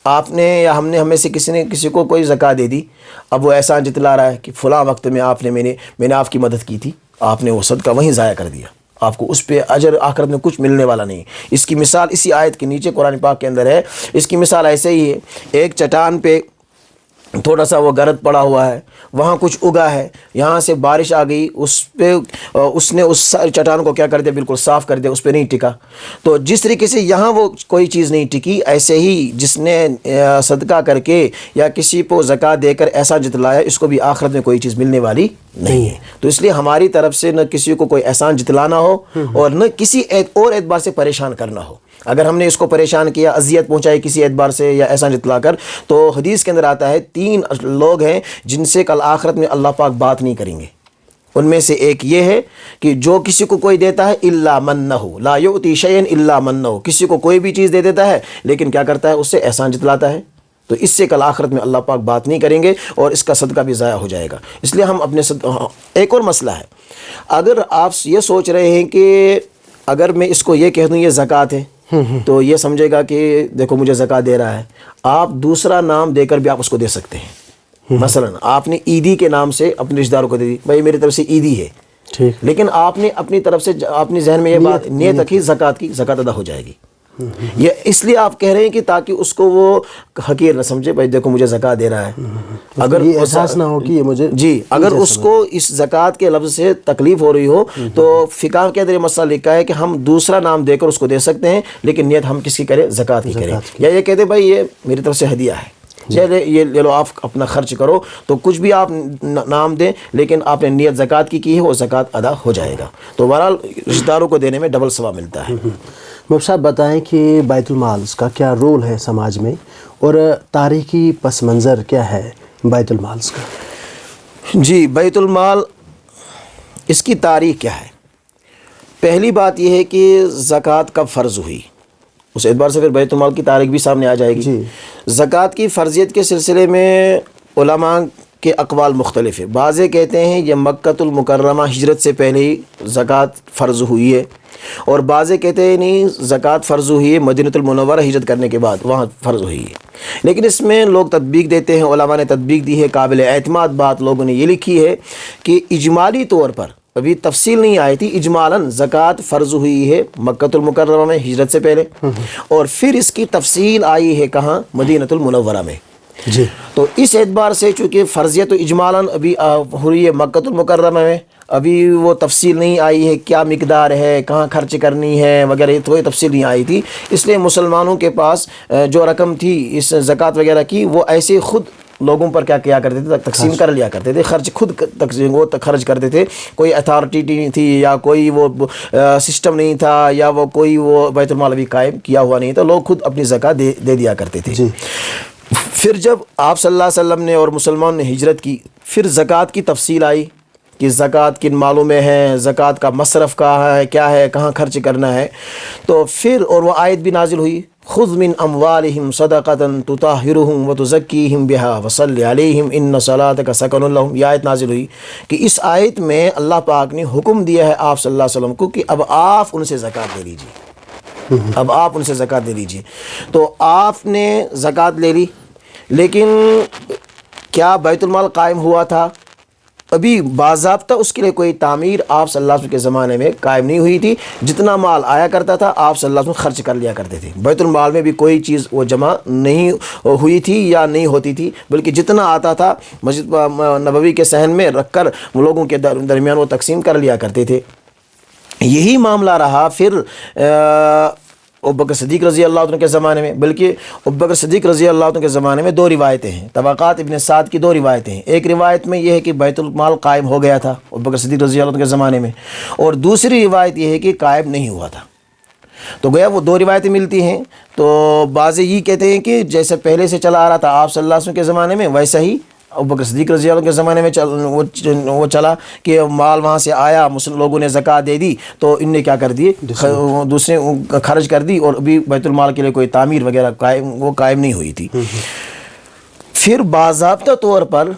آپ نے یا ہم میں سے کسی کو کوئی زکوٰۃ دے دی، اب وہ احسان جتلا رہا ہے کہ فلاں وقت میں میں نے آپ کی مدد کی تھی، آپ نے وہ صدقہ وہیں ضائع کر دیا، آپ کو اس پہ اجر آخرت میں کچھ ملنے والا نہیں۔ اس کی مثال اسی آیت کے نیچے قرآن پاک کے اندر ہے۔ اس کی مثال ایسے ہی ہے، ایک چٹان پہ تھوڑا سا وہ گرد پڑا ہوا ہے، وہاں کچھ اگا ہے، یہاں سے بارش آ گئی، اس نے اس چٹان کو کیا کر دیا، بالکل صاف کر دیا، اس پہ نہیں ٹکا۔ تو جس طریقے سے یہاں وہ کوئی چیز نہیں ٹکی، ایسے ہی جس نے صدقہ کر کے یا کسی کو زکوٰۃ دے کر ایسا جتلایا، اس کو بھی آخرت میں کوئی چیز ملنے والی نہیں ہے۔ تو اس لیے ہماری طرف سے نہ کسی کو کوئی احسان جتلانا ہو اور نہ کسی اور اعتبار سے پریشان کرنا ہو۔ اگر ہم نے اس کو پریشان کیا، اذیت پہنچائی کسی اعتبار سے یا احسان جتلا کر، تو حدیث کے اندر آتا ہے 3 لوگ ہیں جن سے کل آخرت میں اللہ پاک بات نہیں کریں گے۔ ان میں سے ایک یہ ہے کہ جو کسی کو کوئی دیتا ہے الا منہ لا یؤتی شیئا الا منہ، کسی کو کوئی بھی چیز دے دیتا ہے لیکن کیا کرتا ہے، اس سے احسان جتلاتا ہے، تو اس سے کل آخرت میں اللہ پاک بات نہیں کریں گے اور اس کا صدقہ بھی ضائع ہو جائے گا۔ اس لیے ہم اپنے ایک اور مسئلہ ہے، اگر آپ یہ سوچ رہے ہیں کہ اگر میں اس کو یہ کہہ دوں یہ زکوٰۃ ہے تو یہ سمجھے گا کہ دیکھو مجھے زکوٰۃ دے رہا ہے، آپ دوسرا نام دے کر بھی آپ اس کو دے سکتے ہیں۔ مثلا آپ نے عیدی کے نام سے اپنے رشتہ داروں کو دے دی، بھائی میری طرف سے عیدی ہے، ٹھیک، لیکن آپ نے اپنی طرف سے اپنی ذہن میں یہ بات نیت رکھی زکوٰۃ کی، زکوٰۃ ادا ہو جائے گی۔ یہ اس لیے آپ کہہ رہے ہیں کہ تاکہ اس کو وہ حقیر نہ سمجھے، بھائی دیکھو مجھے زکوٰۃ دے رہا ہے، اگر یہ احساس نہ ہو کہ یہ مجھے، جی اگر اس کو اس زکوٰۃ کے لفظ سے تکلیف ہو رہی ہو تو فقہ کے اندر یہ مسئلہ لکھا ہے کہ ہم دوسرا نام دے کر اس کو دے سکتے ہیں، لیکن نیت ہم کس کی کریں، زکوٰۃ کی کریں، یا یہ کہتے بھائی یہ میری طرف سے ہدیہ ہے، یہ لے لو آپ اپنا خرچ کرو، تو کچھ بھی آپ نام دیں لیکن آپ نے نیت زکوٰۃ کی ہے، وہ زکوٰۃ ادا ہو جائے گا۔ تو بہرحال رشتہ داروں کو دینے میں ڈبل ثواب ملتا ہے۔ مفتی صاحب بتائیں کہ بیت المال کا کیا رول ہے سماج میں، اور تاریخی پس منظر کیا ہے بیت المال کا؟ جی بیت المال، اس کی تاریخ کیا ہے؟ پہلی بات یہ ہے کہ زکوٰۃ کب فرض ہوئی، اس اعتبار سے پھر بیت المال کی تاریخ بھی سامنے آ جائے گی۔ زکوٰۃ کی فرضیت کے سلسلے میں علماء کے اقوال مختلف ہے، بعض کہتے ہیں یہ مکۃ المکرمہ ہجرت سے پہلے ہی زکوٰۃ فرض ہوئی ہے، اور بعض کہتے ہیں نہیں زکوٰۃ فرض ہوئی ہے مدینہ المنورہ ہجرت کرنے کے بعد، وہاں فرض ہوئی ہے۔ لیکن اس میں لوگ تطبیق دیتے ہیں، علماء نے تطبیق دی ہے، قابل اعتماد بات لوگوں نے یہ لکھی ہے کہ اجمالی طور پر، ابھی تفصیل نہیں آئی تھی، اجمالاً زکوٰۃ فرض ہوئی ہے مکۃ المکرمہ میں ہجرت سے پہلے، اور پھر اس کی تفصیل آئی ہے کہاں، مدینہ المنورہ میں۔ جی، تو اس اعتبار سے چونکہ فرضیت و اجمالاً ابھی ہوئی ہے مکۃ المکرمہ میں، ابھی وہ تفصیل نہیں آئی ہے کیا مقدار ہے، کہاں خرچ کرنی ہے وغیرہ، تو یہ تفصیل نہیں آئی تھی، اس لیے مسلمانوں کے پاس جو رقم تھی اس زکوٰۃ وغیرہ کی، وہ ایسے خود لوگوں پر کیا کیا کرتے تھے، تقسیم کر لیا کرتے تھے، خرچ خود تقسیم وہ خرچ کرتے تھے، کوئی اتھارٹی نہیں تھی یا کوئی وہ سسٹم نہیں تھا یا وہ کوئی وہ بیت المال ابھی قائم کیا ہوا نہیں تھا، لوگ خود اپنی زکوٰۃ دے دیا کرتے تھے۔ پھر جب آپ صلی اللہ علیہ وسلم نے اور مسلمان نے ہجرت کی، پھر زکوٰۃ کی تفصیل آئی کہ زکوٰۃ کن مالوں میں ہے، زکوٰۃ کا مصرف کہاں ہے، کیا ہے، کہاں خرچ کرنا ہے، تو پھر اور وہ آیت بھی نازل ہوئی، خذ من اموالہم صدقۃ تطہرہم وتزکیہم بہا وصلی علیہم ان صلاتک سکن لہم، یہ آیت نازل ہوئی کہ اس آیت میں اللہ پاک نے حکم دیا ہے آپ صلی اللہ علیہ وسلم کو کہ اب آپ ان سے زکوٰۃ لے لیجیے، اب آپ ان سے زکوٰۃ لے لیجیے۔ تو آپ نے زکوٰۃ لے لی، لیکن کیا بیت المال قائم ہوا تھا؟ ابھی باضابطہ اس کے لیے کوئی تعمیر آپ صلی اللہ علیہ وسلم کے زمانے میں قائم نہیں ہوئی تھی، جتنا مال آیا کرتا تھا آپ صلی اللہ علیہ وسلم خرچ کر لیا کرتے تھے، بیت المال میں بھی کوئی چیز وہ جمع نہیں ہوئی تھی یا نہیں ہوتی تھی، بلکہ جتنا آتا تھا مسجد نبوی کے صحن میں رکھ کر وہ لوگوں کے درمیان وہ تقسیم کر لیا کرتے تھے۔ یہی معاملہ رہا پھر ابوبکر صدیق رضی اللہ عنہ کے زمانے میں، بلکہ ابوبکر صدیق رضی اللہ عنہ کے زمانے میں دو روایتیں ہیں، طبقات ابن سعد کی دو روایتیں ہیں، ایک روایت میں یہ ہے کہ بیت المال قائم ہو گیا تھا ابوبکر صدیق رضی اللہ عنہ کے زمانے میں، اور دوسری روایت یہ ہے کہ قائم نہیں ہوا تھا۔ تو گویا وہ دو روایتیں ملتی ہیں، تو بعض یہ کہتے ہیں کہ جیسے پہلے سے چلا آ رہا تھا آپ صلی اللہ علیہ وسلم کے زمانے میں، ویسا ہی ابوبکر صدیق رضی اللہ عنہ کے زمانے میں وہ چلا کہ مال وہاں سے آیا، مسلم لوگوں نے زکوٰۃ دے دی تو ان نے کیا کر دیے، دوسرے خرچ کر دی، اور ابھی بیت المال کے لیے کوئی تعمیر وغیرہ قائم نہیں ہوئی تھی۔ پھر باضابطہ طور پر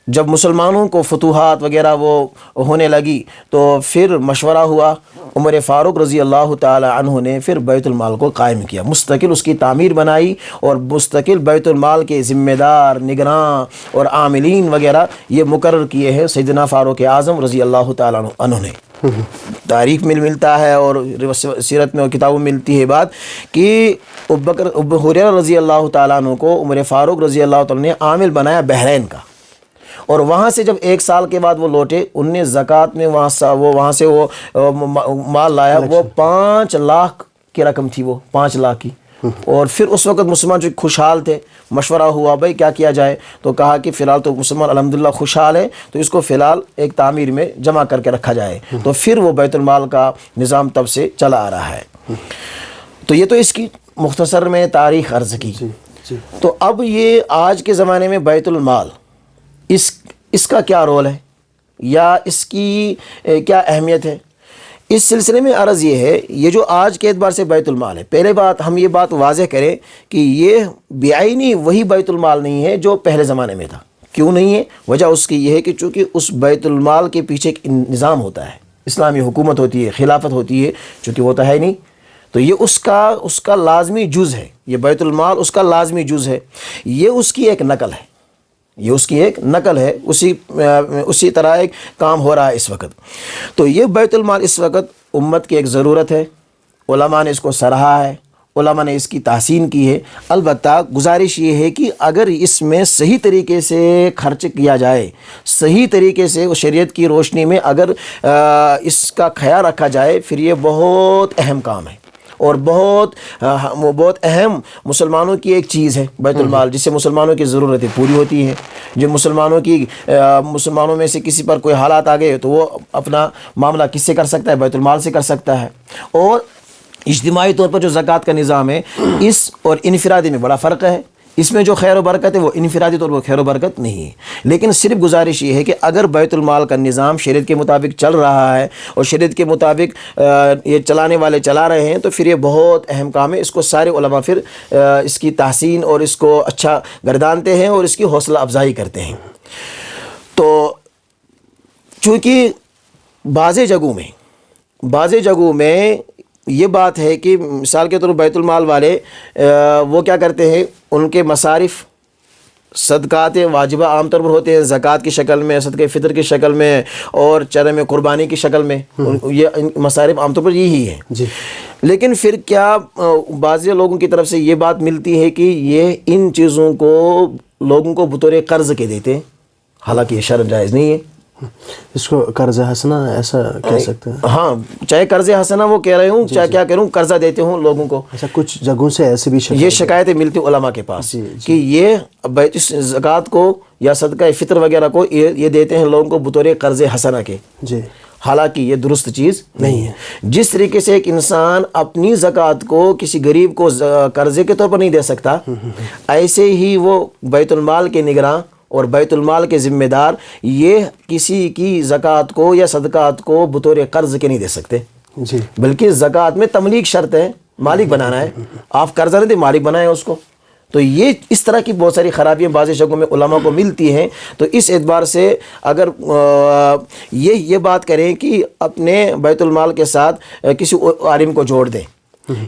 جب مسلمانوں کو فتوحات وغیرہ وہ ہونے لگی تو پھر مشورہ ہوا، عمر فاروق رضی اللہ تعالی عنہ نے پھر بیت المال کو قائم کیا، مستقل اس کی تعمیر بنائی، اور مستقل بیت المال کے ذمہ دار، نگراں اور عاملین وغیرہ یہ مقرر کیے ہیں سیدنا فاروق اعظم رضی اللہ تعالی عنہ نے۔ تاریخ میں ملتا ہے اور سیرت میں اور کتابوں میں ملتی ہے بات کہ ابو ہریرہ رضی اللہ تعالیٰ عنہ کو عمر فاروق رضی اللہ تعالیٰ نے عامل بنایا بحرین کا، اور وہاں سے جب 1 سال کے بعد وہ لوٹے، ان نے زکوٰۃ میں وہاں سے وہ مال لایا، وہ 5 لاکھ کی رقم تھی، وہ 5 لاکھ کی، اور پھر اس وقت مسلمان جو خوشحال تھے، مشورہ ہوا بھائی کیا کیا جائے، تو کہا کہ فی الحال تو مسلمان الحمدللہ خوشحال ہے، تو اس کو فی الحال ایک تعمیر میں جمع کر کے رکھا جائے، تو پھر وہ بیت المال کا نظام تب سے چلا آ رہا ہے۔ تو یہ تو اس کی مختصر میں تاریخ عرض کی۔ تو اب یہ آج کے زمانے میں بیت المال اس کا کیا رول ہے؟ یا اس کی کیا اہمیت ہے؟ اس سلسلے میں عرض یہ ہے، یہ جو آج کے اعتبار سے بیت المال ہے، پہلے بات ہم یہ بات واضح کریں کہ یہ بعینی وہی بیت المال نہیں ہے جو پہلے زمانے میں تھا۔ کیوں نہیں ہے؟ وجہ اس کی یہ ہے کہ چونکہ اس بیت المال کے پیچھے ایک نظام ہوتا ہے، اسلامی حکومت ہوتی ہے، خلافت ہوتی ہے، چونکہ وہ تو ہے نہیں، تو یہ اس کا لازمی جز ہے، یہ بیت المال اس کا لازمی جز ہے، یہ اس کی ایک نقل ہے، یہ اس کی ایک نقل ہے، اسی طرح ایک کام ہو رہا ہے اس وقت۔ تو یہ بیت المال اس وقت امت کی ایک ضرورت ہے، علماء نے اس کو سراہا ہے، علماء نے اس کی تحسین کی ہے۔ البتہ گزارش یہ ہے کہ اگر اس میں صحیح طریقے سے خرچ کیا جائے، صحیح طریقے سے شریعت کی روشنی میں اگر اس کا خیال رکھا جائے، پھر یہ بہت اہم کام ہے اور بہت اہم مسلمانوں کی ایک چیز ہے بیت المال، جس سے مسلمانوں کی ضرورتیں پوری ہوتی ہیں۔ جو مسلمانوں میں سے کسی پر کوئی حالات آ گئے تو وہ اپنا معاملہ کس سے کر سکتا ہے؟ بیت المال سے کر سکتا ہے۔ اور اجتماعی طور پر جو زکوٰۃ کا نظام ہے، اس اور انفرادی میں بڑا فرق ہے۔ اس میں جو خیر و برکت ہے وہ انفرادی طور پر خیر و برکت نہیں ہے۔ لیکن صرف گزارش یہ ہے کہ اگر بیت المال کا نظام شریعت کے مطابق چل رہا ہے اور شریعت کے مطابق یہ چلانے والے چلا رہے ہیں، تو پھر یہ بہت اہم کام ہے۔ اس کو سارے علماء پھر اس کی تحسین اور اس کو اچھا گردانتے ہیں اور اس کی حوصلہ افزائی کرتے ہیں۔ تو چونکہ بعض جگہوں میں یہ بات ہے کہ مثال کے طور پر بیت المال والے وہ کیا کرتے ہیں، ان کے مصارف صدقات واجبہ عام طور پر ہوتے ہیں زکوٰۃ کی شکل میں، صدقہ فطر کی شکل میں اور چرے میں قربانی کی شکل میں، یہ مصارف عام طور پر یہی ہیں جی۔ لیکن پھر کیا بعض لوگوں کی طرف سے یہ بات ملتی ہے کہ یہ ان چیزوں کو لوگوں کو بطور قرض کے دیتے ہیں، حالانکہ یہ شرع جائز نہیں ہے۔ اس کو قرض حسنہ ایسا کہہ سکتے ہیں؟ ہاں، چاہے قرض حسنہ وہ کہہ رہے ہوں، چاہے کیا کروں، قرضہ دیتے ہوں لوگوں کو۔ ایسا کچھ جگہوں سے ایسے بھی یہ شکایتیں ملتی علماء کے پاس کہ یہ زکوٰۃ کو یا صدقہ فطر وغیرہ کو یہ دیتے ہیں لوگوں کو بطور قرض حسنہ کے، جی، حالانکہ یہ درست چیز نہیں ہے۔ جس طریقے سے ایک انسان اپنی زکوٰۃ کو کسی غریب کو قرضے کے طور پر نہیں دے سکتا، ایسے ہی وہ بیت المال کے نگراں اور بیت المال کے ذمہ دار یہ کسی کی زکوٰۃ کو یا صدقات کو بطور قرض کے نہیں دے سکتے، جی، بلکہ زکوٰۃ میں تملیک شرط ہے، مالک بنانا ہے۔ آپ قرضہ نہیں دیں، مالک بنائیں اس کو۔ تو یہ اس طرح کی بہت ساری خرابیاں بعض جگہوں میں علماء کو ملتی ہیں۔ تو اس اعتبار سے اگر یہ بات کریں کہ اپنے بیت المال کے ساتھ کسی عالم کو جوڑ دیں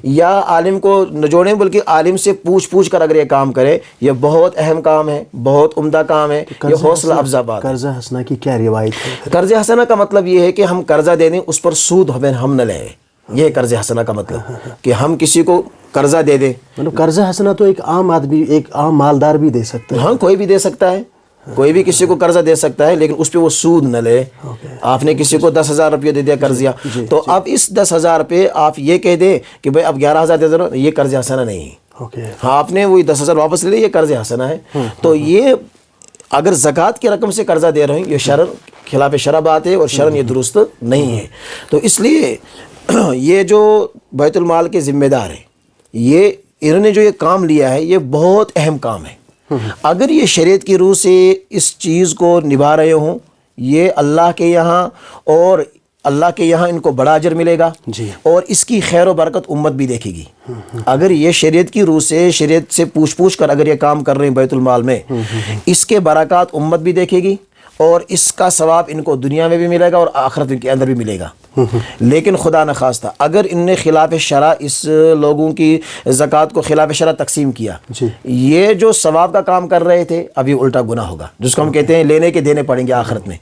یا عالم کو نہ جوڑیں بلکہ عالم سے پوچھ کر اگر یہ کام کرے، یہ بہت اہم کام ہے، بہت عمدہ کام ہے، یہ حوصلہ افزا بات ہے۔ قرض حسنہ کی کیا روایت ہے؟ قرض حسنہ کا مطلب یہ ہے کہ ہم قرضہ دے دیں، اس پر سود ہم نہ لیں، یہ ہے قرض حسنہ کا مطلب، کہ ہم کسی کو قرضہ دے دیں۔ مطلب قرض حسنہ تو ایک عام آدمی، ایک عام مالدار بھی دے سکتا ہے؟ ہاں، کوئی بھی دے سکتا ہے، کوئی بھی کسی کو قرضہ دے سکتا ہے، لیکن اس پہ وہ سود نہ لے۔ آپ نے کسی کو 10,000 روپیہ دے دیا قرضیہ، تو اب اس 10,000 پہ آپ یہ کہہ دیں کہ بھائی اب 11,000 دے دو، یہ قرض حسنہ نہیں ہے۔ ہاں، آپ نے وہی 10,000 واپس لے لیا، یہ قرض حسنہ ہے۔ تو یہ اگر زکوٰۃ کی رقم سے قرضہ دے رہے ہیں، یہ شرع خلاف شرع بات ہے اور شرع یہ درست نہیں ہے۔ تو اس لیے یہ جو بیت المال کے ذمہ دار ہیں، انہوں نے جو یہ کام لیا ہے یہ بہت اہم کام ہے۔ اگر یہ شریعت کی روح سے اس چیز کو نبھا رہے ہوں، یہ اللہ کے یہاں اور اللہ کے یہاں ان کو بڑا اجر ملے گا، اور اس کی خیر و برکت امت بھی دیکھے گی۔ اگر یہ شریعت کی روح سے، شریعت سے پوچھ کر اگر یہ کام کر رہے ہیں بیت المال میں، اس کے برکات امت بھی دیکھے گی اور اس کا ثواب ان کو دنیا میں بھی ملے گا اور آخرت کے اندر بھی ملے گا۔ لیکن خدا نخواستہ اگر ان نے خلاف شرع اس لوگوں کی زکوٰۃ کو خلاف شرع تقسیم کیا، یہ جو ثواب کا کام کر رہے تھے اب یہ الٹا گناہ ہوگا، جس کو ہم کہتے ہیں لینے کے دینے پڑیں گے آخرت میں۔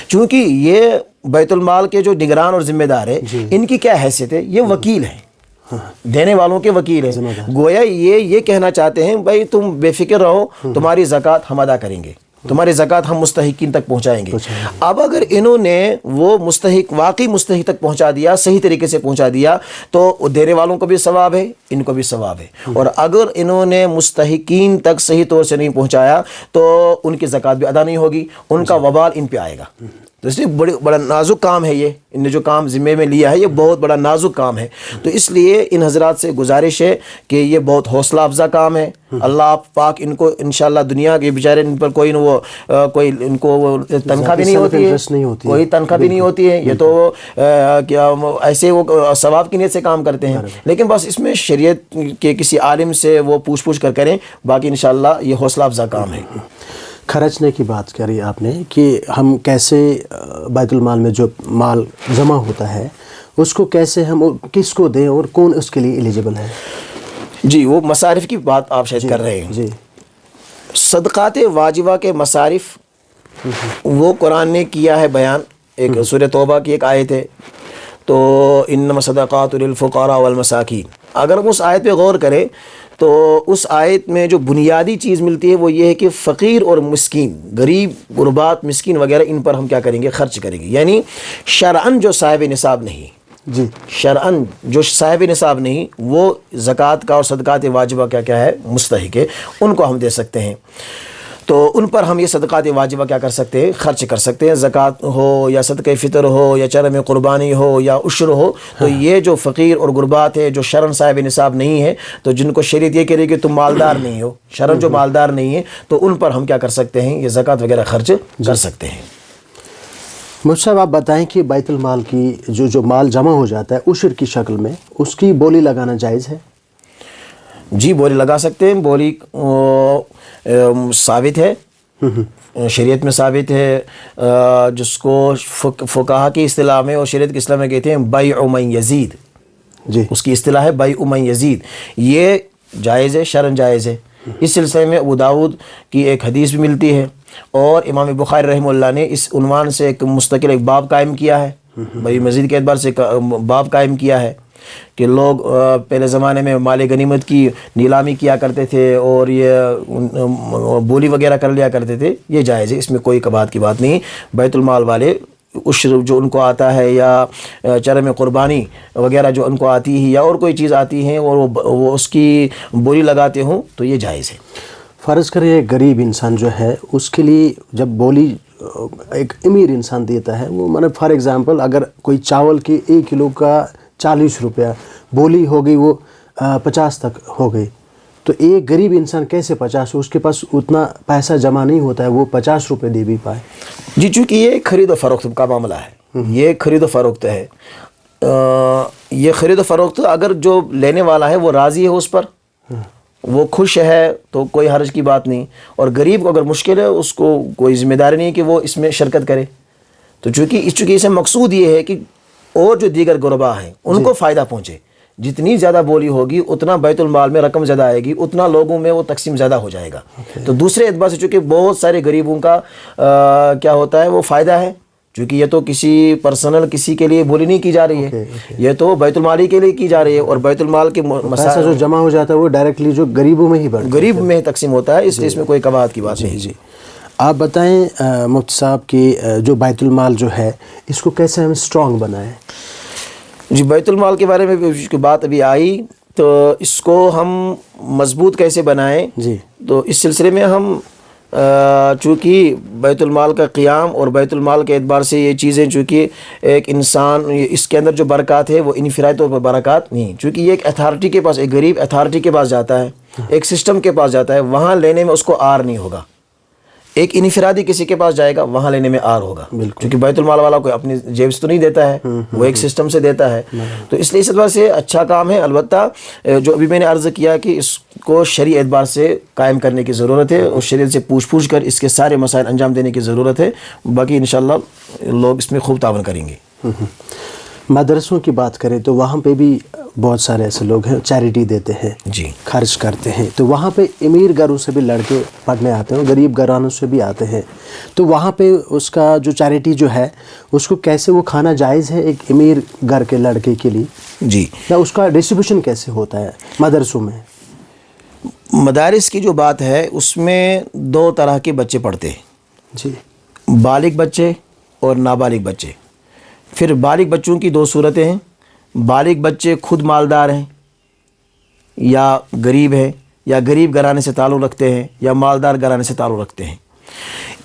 چونکہ یہ بیت المال کے جو نگران اور ذمہ دار ہے، ان کی کیا حیثیت ہے؟ یہ وکیل ہیں، دینے والوں کے وکیل ہیں۔ گویا یہ کہنا چاہتے ہیں بھائی تم بے فکر رہو، تمہاری زکوٰۃ ہم ادا کریں گے، تمہاری زکوٰۃ ہم مستحقین تک پہنچائیں گے۔ اب اگر انہوں نے وہ واقعی مستحق تک پہنچا دیا، صحیح طریقے سے پہنچا دیا، تو دینے والوں کو بھی ثواب ہے، ان کو بھی ثواب ہے۔ اور اگر انہوں نے مستحقین تک صحیح طور سے نہیں پہنچایا تو ان کی زکوٰۃ بھی ادا نہیں ہوگی، ان کا وبال ان پہ آئے گا۔ تو اس لیے بڑا نازک کام ہے یہ، ان نے جو کام ذمے میں لیا ہے یہ بہت بڑا نازک کام ہے. تو اس لیے ان حضرات سے گزارش ہے کہ یہ بہت حوصلہ افزا کام ہے. اللہ پاک ان کو انشاءاللہ دنیا کے بیچارے ان پر کوئی ان کو تنخواہ بھی نہیں ہوتی ہے، کوئی تنخواہ بھی نہیں ہوتی ہے، یہ تو کیا ایسے وہ ثواب کی نیت سے کام کرتے ہیں. لیکن بس اس میں شریعت کے کسی عالم سے وہ پوچھ کر کریں، باقی انشاءاللہ یہ حوصلہ افزا کام ہے. خرچنے کی بات کری آپ نے کہ ہم کیسے بیت المال میں جو مال جمع ہوتا ہے اس کو کیسے ہم کس کو دیں اور کون اس کے لیے ایلیجبل ہے؟ جی وہ مصارف کی بات آپ شاید کر رہے ہیں. جی صدقات واجبہ کے مصارف وہ قرآن نے کیا ہے بیان. ایک سورہ توبہ کی ایک آیت ہے، تو انما صدقات للفقراء والمساکین. اگر ہم اس آیت پہ غور کریں تو اس آیت میں جو بنیادی چیز ملتی ہے وہ یہ ہے کہ فقیر اور مسکین، غریب غربات مسکین وغیرہ ان پر ہم کیا کریں گے؟ خرچ کریں گے. یعنی شرعاً جو صاحب نصاب نہیں، جی شرعاً جو صاحب نصاب نہیں وہ زکوٰۃ کا اور صدقات واجبہ کیا ہے؟ مستحق ہے، ان کو ہم دے سکتے ہیں. تو ان پر ہم یہ صدقات واجبہ کیا کر سکتے ہیں؟ خرچ کر سکتے ہیں. زکوٰۃ ہو یا صدقہ فطر ہو یا چرم قربانی ہو یا عشر ہو، تو یہ جو فقیر اور غربات ہے جو شرعاً صاحب نصاب نہیں ہے، تو جن کو شریعت یہ کہہ رہی ہے کہ تم مالدار نہیں ہو، شرعاً جو مالدار نہیں ہے، تو ان پر ہم کیا کر سکتے ہیں؟ یہ زکوٰۃ وغیرہ خرچ کر سکتے ہیں. مجھ صاحب آپ بتائیں کہ بیت المال کی جو مال جمع ہو جاتا ہے عشر کی شکل میں، اس کی بولی لگانا جائز ہے؟ جی بولی لگا سکتے ہیں. بولی ثابت ہے، شریعت میں ثابت ہے، جس کو فقہا کی اصطلاح میں اور شریعت کی اصطلاح میں کہتے ہیں بیع من یزید. جی اس کی اصطلاح ہے بیع من یزید. یہ جائز ہے، شرعاً جائز ہے. اس سلسلے میں ابو داؤد کی ایک حدیث بھی ملتی ہے، اور امام بخاری رحمہ اللہ نے اس عنوان سے ایک مستقل ایک باب قائم کیا ہے، بیع مزید کے اعتبار سے باب قائم کیا ہے کہ لوگ پہلے زمانے میں مال غنیمت کی نیلامی کیا کرتے تھے اور یہ بولی وغیرہ کر لیا کرتے تھے. یہ جائز ہے، اس میں کوئی کبات کی بات نہیں. بیت المال والے عشر جو ان کو آتا ہے یا چرم قربانی وغیرہ جو ان کو آتی ہے یا اور کوئی چیز آتی ہے اور وہ اس کی بولی لگاتے ہوں تو یہ جائز ہے. فرض کریں ایک غریب انسان جو ہے اس کے لیے جب بولی ایک امیر انسان دیتا ہے، وہ مطلب فار ایگزامپل اگر کوئی چاول کی 1 کلو کا 40 روپیہ بولی ہو گئی، وہ 50 تک ہو گئی، تو ایک غریب انسان کیسے 50، اس کے پاس اتنا پیسہ جمع نہیں ہوتا ہے وہ 50 روپے دے بھی پائے؟ جی چونکہ یہ خرید و فروخت کا معاملہ ہے، یہ خرید و فروخت ہے. یہ خرید و فروخت اگر جو لینے والا ہے وہ راضی ہے اس پر، وہ خوش ہے تو کوئی حرج کی بات نہیں. اور غریب کو اگر مشکل ہے اس کو کوئی ذمہ داری نہیں کہ وہ اس میں شرکت کرے. تو چونکہ اسے مقصود یہ ہے کہ اور جو دیگر غربا ہیں ان کو فائدہ پہنچے. جتنی زیادہ بولی ہوگی اتنا بیت المال میں رقم زیادہ آئے گی، اتنا لوگوں میں وہ تقسیم زیادہ ہو جائے گا. تو دوسرے اعتبار سے چونکہ بہت سارے غریبوں کا کیا ہوتا ہے وہ فائدہ ہے، چونکہ یہ تو کسی پرسنل کسی کے لیے بولی نہیں کی جا رہی ہے، یہ تو بیت المال کے لیے کی جا رہی ہے. اور بیت المال کے پیسہ جو جمع ہو جاتا ہے وہ ڈائریکٹلی جو غریبوں میں ہی غریب میں تقسیم ہوتا ہے، اس لیے اس میں کوئی کباہت کی بات نہیں. جی آپ بتائیں مفتی صاحب کہ جو بیت المال جو ہے اس کو کیسے ہم اسٹرانگ بنائیں؟ جی بیت المال کے بارے میں بھی بات ابھی آئی، تو اس کو ہم مضبوط کیسے بنائیں؟ جی تو اس سلسلے میں ہم چونکہ بیت المال کا قیام اور بیت المال کے اعتبار سے یہ چیزیں چونکہ ایک انسان اس کے اندر جو برکات ہے وہ انفرادی طور پر برکات نہیں، چونکہ یہ ایک اتھارٹی کے پاس، ایک غریب اتھارٹی کے پاس جاتا ہے، ایک سسٹم کے پاس جاتا ہے، وہاں لینے میں اس کو آر نہیں ہوگا. ایک انفرادی کسی کے پاس جائے گا وہاں لینے میں آر ہوگا، کیونکہ بیت المال والا کوئی اپنی جیب سے تو نہیں دیتا ہے، وہ ایک سسٹم سے دیتا ہے. تو اس لیے اس اعتبار سے اچھا کام ہے. البتہ جو ابھی میں نے عرض کیا کہ اس کو شرعی اعتبار سے قائم کرنے کی ضرورت ہے اور شریعت سے پوچھ کر اس کے سارے مسائل انجام دینے کی ضرورت ہے. باقی انشاءاللہ لوگ اس میں خوب تعاون کریں گے. مدرسوں کی بات کریں تو وہاں پہ بھی بہت سارے ایسے لوگ ہیں چیریٹی دیتے ہیں، جی خرچ کرتے ہیں. تو وہاں پہ امیر گھروں سے بھی لڑکے پڑھنے آتے ہیں، غریب گھرانوں سے بھی آتے ہیں. تو وہاں پہ اس کا جو چیریٹی جو ہے اس کو کیسے وہ کھانا جائز ہے ایک امیر گھر کے لڑکے کے لیے؟ جی یا اس کا ڈسٹریبیوشن کیسے ہوتا ہے مدرسوں میں؟ مدارس کی جو بات ہے اس میں 2 طرح کے بچے پڑھتے ہیں، جی بالغ بچے اور نابالغ بچے. پھر بالغ بچوں کی 2 صورتیں ہیں. بالغ بچے خود مالدار ہیں یا غریب ہیں، یا غریب گھرانے سے تعلق رکھتے ہیں یا مالدار گھرانے سے تعلق رکھتے ہیں.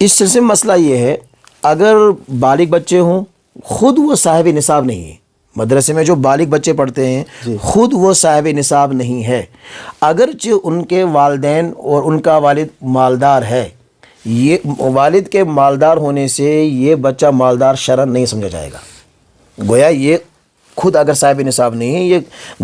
اس سلسلے میں مسئلہ یہ ہے اگر بالغ بچے ہوں خود وہ صاحب نصاب نہیں ہے، مدرسے میں جو بالغ بچے پڑھتے ہیں خود وہ صاحب نصاب نہیں ہے، اگرچہ ان کے والدین اور ان کا والد مالدار ہے، یہ والد کے مالدار ہونے سے یہ بچہ مالدار شرعاً نہیں سمجھا جائے گا، گویا یہ خود اگر صاحب نصاب نہیں ہے یہ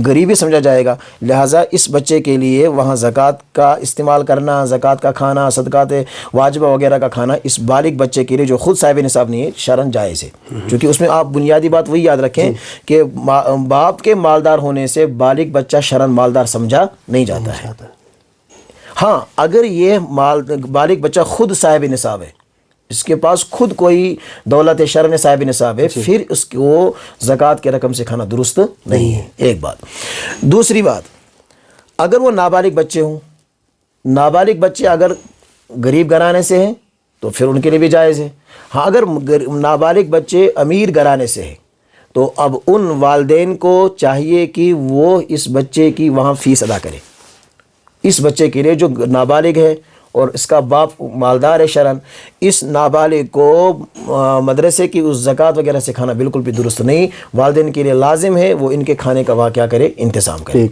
غریبی سمجھا جائے گا، لہٰذا اس بچے کے لیے وہاں زکوٰۃ کا استعمال کرنا، زکوٰۃ کا کھانا، صدقات واجبہ وغیرہ کا کھانا اس بالغ بچے کے لیے جو خود صاحب نصاب نہیں ہے شرعاً جائز ہے، کیونکہ اس میں آپ بنیادی بات وہی یاد رکھیں کہ باپ کے مالدار ہونے سے بالغ بچہ شرعاً مالدار سمجھا نہیں جاتا ہے۔ ہاں اگر یہ بالغ بچہ خود صاحب نصاب ہے، اس کے پاس خود کوئی دولت شرع صاحب نصاب ہے، پھر اس کو زکوٰۃ کے رقم سے کھانا درست نہیں ہے، ایک بات۔ دوسری بات، اگر وہ نابالغ بچے ہوں، نابالغ بچے اگر غریب گھرانے سے ہیں تو پھر ان کے لیے بھی جائز ہے، ہاں اگر نابالغ بچے امیر گھرانے سے ہیں تو اب ان والدین کو چاہیے کہ وہ اس بچے کی وہاں فیس ادا کرے، اس بچے کے لیے جو نابالغ ہے اور اس کا باپ مالدار ہے شرعاً، اس نابالغ کو مدرسے کی اس زکوٰۃ وغیرہ سے کھانا بالکل بھی درست نہیں، والدین کے لیے لازم ہے وہ ان کے کھانے کا واقعہ کرے، انتظام کرے۔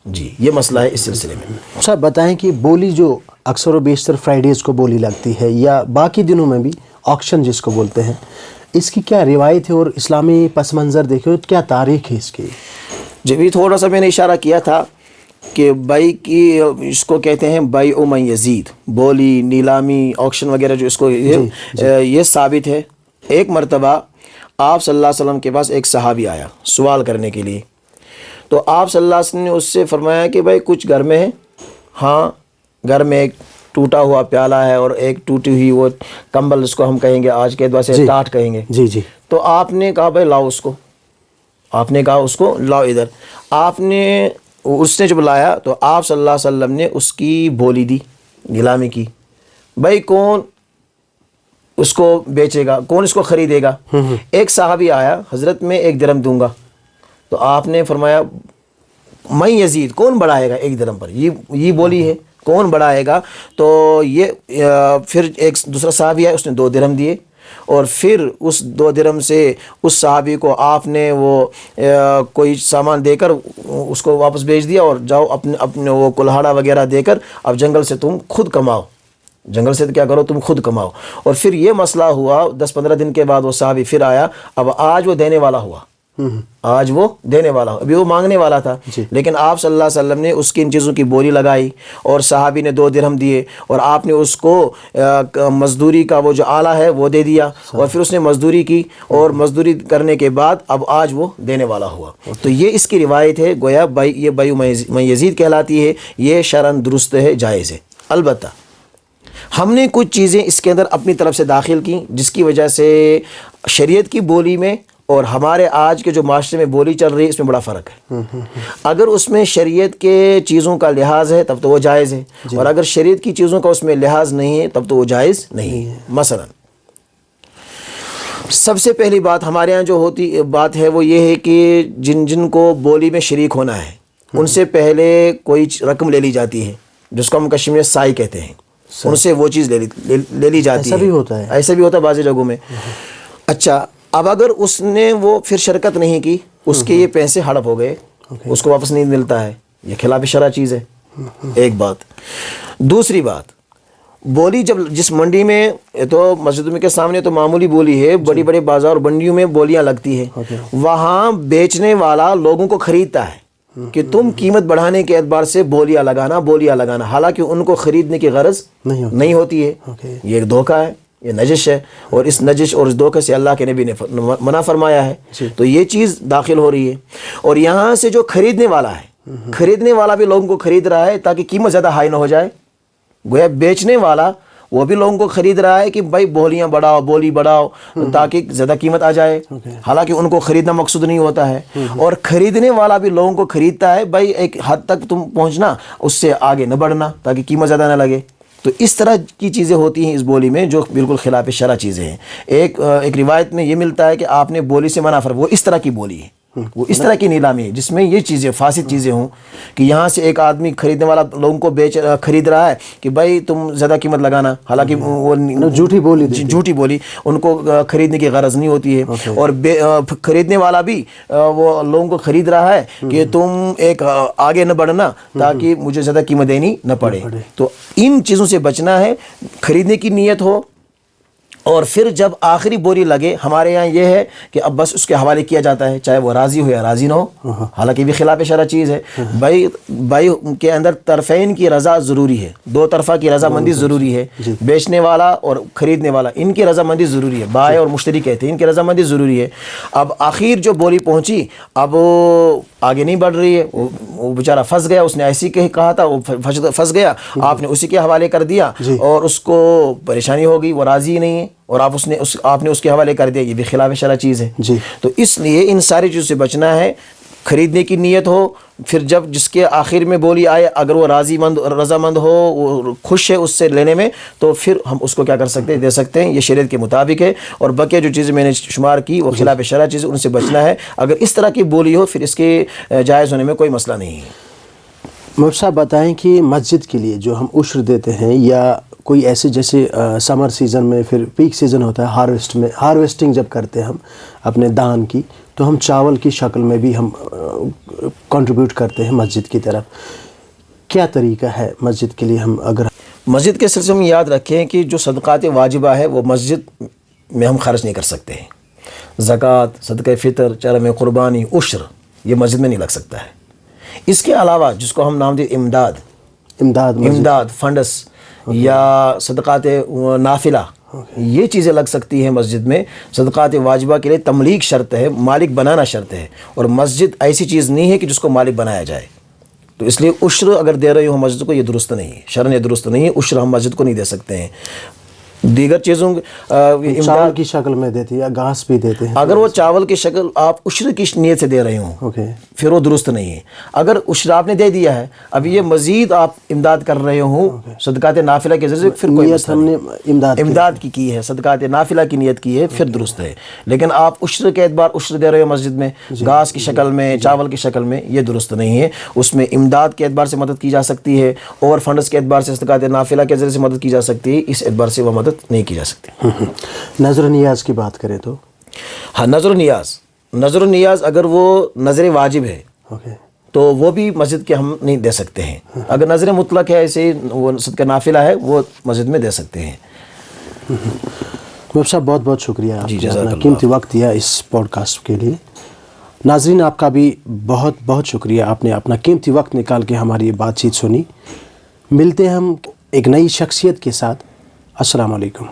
جی یہ مسئلہ ہے اس سلسلے میں۔ اچھا بتائیں کہ بولی جو اکثر و بیشتر فرائیڈیز کو بولی لگتی ہے یا باقی دنوں میں بھی آکشن جس کو بولتے ہیں، اس کی کیا روایت ہے اور اسلامی پس منظر دیکھو کیا تاریخ ہے اس کی؟ جب بھی تھوڑا سا میں نے اشارہ کیا تھا کہ بائی کی اس کو کہتے ہیں بائی من یزید، بولی، نیلامی، آکشن وغیرہ جو اس کو یہ ثابت ہے۔ ایک مرتبہ آپ صلی اللہ علیہ وسلم کے پاس ایک صحابی آیا سوال کرنے کے لیے، تو آپ صلی اللہ علیہ وسلم نے اس سے فرمایا کہ بھائی کچھ گھر میں ہے، ہاں گھر میں ایک ٹوٹا ہوا پیالہ ہے اور ایک ٹوٹی ہوئی وہ کمبل، اس کو ہم کہیں گے آج کے اعتبار سے ٹاٹ کہیں گے، تو آپ نے کہا بھائی لاؤ اس کو، آپ نے کہا اس کو لاؤ ادھر، آپ نے اس نے جب لایا تو آپ صلی اللہ علیہ وسلم نے اس کی بولی دی، نیلامی کی، بھائی کون اس کو بیچے گا، کون اس کو خریدے گا؟ ایک صحابی آیا، حضرت میں 1 درہم دوں گا، تو آپ نے فرمایا میں یزید، کون بڑھائے گا 1 درہم پر، یہ بولی ہے، کون بڑھائے گا؟ تو یہ پھر ایک دوسرا صحابی آیا، اس نے 2 درہم دیے، اور پھر اس 2 درہم سے اس صحابی کو آپ نے وہ کوئی سامان دے کر اس کو واپس بھیج دیا، اور جاؤ اپنے وہ کلہاڑا وغیرہ دے کر اب جنگل سے تم خود کماؤ، جنگل سے کیا کرو تم خود کماؤ۔ اور پھر یہ مسئلہ ہوا، 10-15 دن کے بعد وہ صحابی پھر آیا، اب آج وہ دینے والا ہوا، آج وہ دینے والا ہوا، ابھی وہ مانگنے والا تھا، لیکن آپ صلی اللہ علیہ وسلم نے اس کی ان چیزوں کی بولی لگائی، اور صحابی نے 2 درہم دیے، اور آپ نے اس کو مزدوری کا وہ جو آلہ ہے وہ دے دیا، اور پھر اس نے مزدوری کی، اور مزدوری کرنے کے بعد اب آج وہ دینے والا ہوا۔ تو یہ اس کی روایت ہے، گویا یہ بیع من یزید کہلاتی ہے، یہ شرعاً درست ہے، جائز ہے۔ البتہ ہم نے کچھ چیزیں اس کے اندر اپنی طرف سے داخل کی جس کی وجہ سے شریعت کی بولی میں اور ہمارے آج کے جو معاشرے میں بولی چل رہی ہے اس میں بڑا فرق ہے۔ اگر اس میں شریعت کے چیزوں کا لحاظ ہے تب تو وہ جائز ہے، اور اگر شریعت کی چیزوں کا اس میں لحاظ نہیں ہے تب تو وہ جائز نہیں ہے۔ مثلا سب سے پہلی بات ہمارے ہاں جو بات ہے وہ یہ ہے کہ جن کو بولی میں شریک ہونا ہے ان سے پہلے کوئی رقم لے لی جاتی ہے، جس کو ہم کشمیر میں سائی کہتے ہیں، ان سے وہ چیز لے لی جاتی ہے۔ ایسا بھی ہوتا ہے بعضی جگہوں میں۔ اچھا اب اگر اس نے وہ پھر شرکت نہیں کی، اس کے یہ پیسے ہڑپ ہو گئے، اس کو واپس نہیں ملتا ہے، یہ خلاف شرع چیز ہے، ایک بات۔ دوسری بات، بولی جب جس منڈی میں تو مسجد کے سامنے تو معمولی بولی ہے، بڑی بڑے بازار منڈیوں میں بولیاں لگتی ہیں، وہاں بیچنے والا لوگوں کو خریدتا ہے کہ تم قیمت بڑھانے کے اعتبار سے بولیاں لگانا، حالانکہ ان کو خریدنے کی غرض نہیں ہوتی ہے۔ یہ ایک دھوکہ ہے، یہ نجش ہے، اور اس نجش اور اس دھوکے سے اللہ کے نبی نے منع فرمایا ہے، تو یہ چیز داخل ہو رہی ہے۔ اور یہاں سے جو خریدنے والا ہے، خریدنے والا بھی لوگوں کو خرید رہا ہے تاکہ قیمت زیادہ ہائی نہ ہو جائے، گویا بیچنے والا وہ بھی لوگوں کو خرید رہا ہے کہ بھائی بولیاں بڑھاؤ، بولی بڑھاؤ تاکہ زیادہ قیمت آ جائے، حالانکہ ان کو خریدنا مقصود نہیں ہوتا ہے۔ اور خریدنے والا بھی لوگوں کو خریدتا ہے بھائی ایک حد تک تم پہنچنا، اس سے آگے نہ بڑھنا تاکہ قیمت زیادہ نہ لگے۔ تو اس طرح کی چیزیں ہوتی ہیں اس بولی میں جو بالکل خلاف شرع چیزیں ہیں۔ ایک روایت میں یہ ملتا ہے کہ آپ نے بولی سے منع فرمایا، وہ اس طرح کی بولی ہے وہ اس طرح کی نیلامی ہے جس میں یہ چیزیں فاسد چیزیں ہوں کہ یہاں سے ایک آدمی خریدنے والا لوگوں کو خرید رہا ہے کہ بھائی تم زیادہ قیمت لگانا، حالانکہ وہ جھوٹی بولی ان کو خریدنے کی غرض نہیں ہوتی ہے، اور خریدنے والا بھی وہ لوگوں کو خرید رہا ہے کہ تم ایک آگے نہ بڑھنا تاکہ مجھے زیادہ قیمت دینی نہ پڑے۔ تو ان چیزوں سے بچنا ہے، خریدنے کی نیت ہو، اور پھر جب آخری بوری لگے، ہمارے یہاں یہ ہے کہ اب بس اس کے حوالے کیا جاتا ہے، چاہے وہ راضی ہو یا راضی نہ ہو، حالانکہ بھی خلاف شرع چیز ہے۔ بھائی کے اندر طرفین کی رضا ضروری ہے، دو طرفہ کی رضامندی ضروری ہے، بیچنے والا اور خریدنے والا ان کی رضامندی ضروری ہے، بائع اور مشتری کہتے ہیں ان کی رضامندی ضروری ہے۔ اب آخر جو بوری پہنچی اب آگے نہیں بڑھ رہی ہے، وہ بیچارہ پھنس گیا، اس نے ایسی کہا تھا وہ پھنس گیا، آپ نے اسی کے حوالے کر دیا اور اس کو پریشانی ہو گئی، وہ راضی نہیں ہے اور آپ نے اس کے حوالے کر دیا، یہ بھی خلاف شرع چیز ہے۔ تو اس لیے ان ساری چیزوں سے بچنا ہے، خریدنے کی نیت ہو، پھر جب جس کے آخر میں بولی آئے اگر وہ رضامند ہو، وہ خوش ہے اس سے لینے میں، تو پھر ہم اس کو کیا کر سکتے ہیں، دے سکتے ہیں، یہ شریعت کے مطابق ہے۔ اور بقیہ جو چیزیں میں نے شمار کی وہ خلاف شرع چیزیں، ان سے بچنا ہے۔ اگر اس طرح کی بولی ہو پھر اس کے جائز ہونے میں کوئی مسئلہ نہیں ہے۔ مفتی صاحب بتائیں کہ مسجد کے لیے جو ہم عشر دیتے ہیں یا کوئی ایسے جیسے سمر سیزن میں پھر پیک سیزن ہوتا ہے ہارویسٹنگ جب کرتے ہیں ہم اپنے دان کی، تو ہم چاول کی شکل میں بھی ہم کنٹریبیوٹ کرتے ہیں مسجد کی طرف، کیا طریقہ ہے مسجد کے لیے؟ ہم اگر مسجد کے سلسلے میں یاد رکھیں کہ جو صدقات واجبہ ہے وہ مسجد میں ہم خرچ نہیں کر سکتے ہیں، زکوٰۃ، صدقہ فطر، چرم قربانی، عشر، یہ مسجد میں نہیں لگ سکتا ہے۔ اس کے علاوہ جس کو ہم نام دیں امداد فنڈس یا صدقات نافلہ، یہ چیزیں لگ سکتی ہیں مسجد میں۔ صدقات واجبہ کے لیے تملیک شرط ہے، مالک بنانا شرط ہے، اور مسجد ایسی چیز نہیں ہے کہ جس کو مالک بنایا جائے۔ تو اس لیے عشر اگر دے رہے ہو مسجد کو، یہ درست نہیں ہے، شرعاً درست نہیں ہے، عشر ہم مسجد کو نہیں دے سکتے ہیں۔ دیگر چیزوں چاول کی شکل میں دیتے ہیں یا گھاس بھی دیتے ہیں، اگر وہ چاول کی شکل آپ عشر کی نیت سے دے رہے ہوں پھر وہ درست نہیں ہے۔ اگر عشر آپ نے دے دیا ہے، اب یہ مزید آپ امداد کر رہے ہوں صدقات نافلہ کے ذریعے، پھر کوئی نیت ہم نے امداد کی ہے، صدقات نافلہ کی نیت کی ہے، پھر درست ہے۔ لیکن آپ عشر کے اعتبار عشر دے رہے ہو مسجد میں گھاس کی شکل میں، چاول کی شکل میں، یہ درست نہیں ہے۔ اس میں امداد کے اعتبار سے مدد کی جا سکتی ہے، اور فنڈس کے اعتبار سے صدقات نافلہ کے ذریعے سے مدد کی جا سکتی ہے، اس اعتبار سے وہ مدد نہیں کی جا سکتی۔ نظر و نیاز کی بات کریں تو ہاں، نظر و نیاز اگر وہ نظر واجب ہے تو وہ بھی مسجد کے ہم نہیں دے سکتے ہیں۔ اگر نظر مطلق ہے، ایسے وہ صدقہ نافلہ ہے، وہ مسجد میں دے سکتے ہیں۔ مفتی صاحب بہت بہت شکریہ، آپ نے اپنا قیمتی وقت دیا اس پوڈ کاسٹ کے لیے۔ ناظرین آپ کا بھی بہت بہت شکریہ، آپ نے اپنا قیمتی وقت نکال کے ہماری یہ بات چیت سنی۔ ملتے ہیں ہم ایک نئی شخصیت کے ساتھ۔ السلام علیکم۔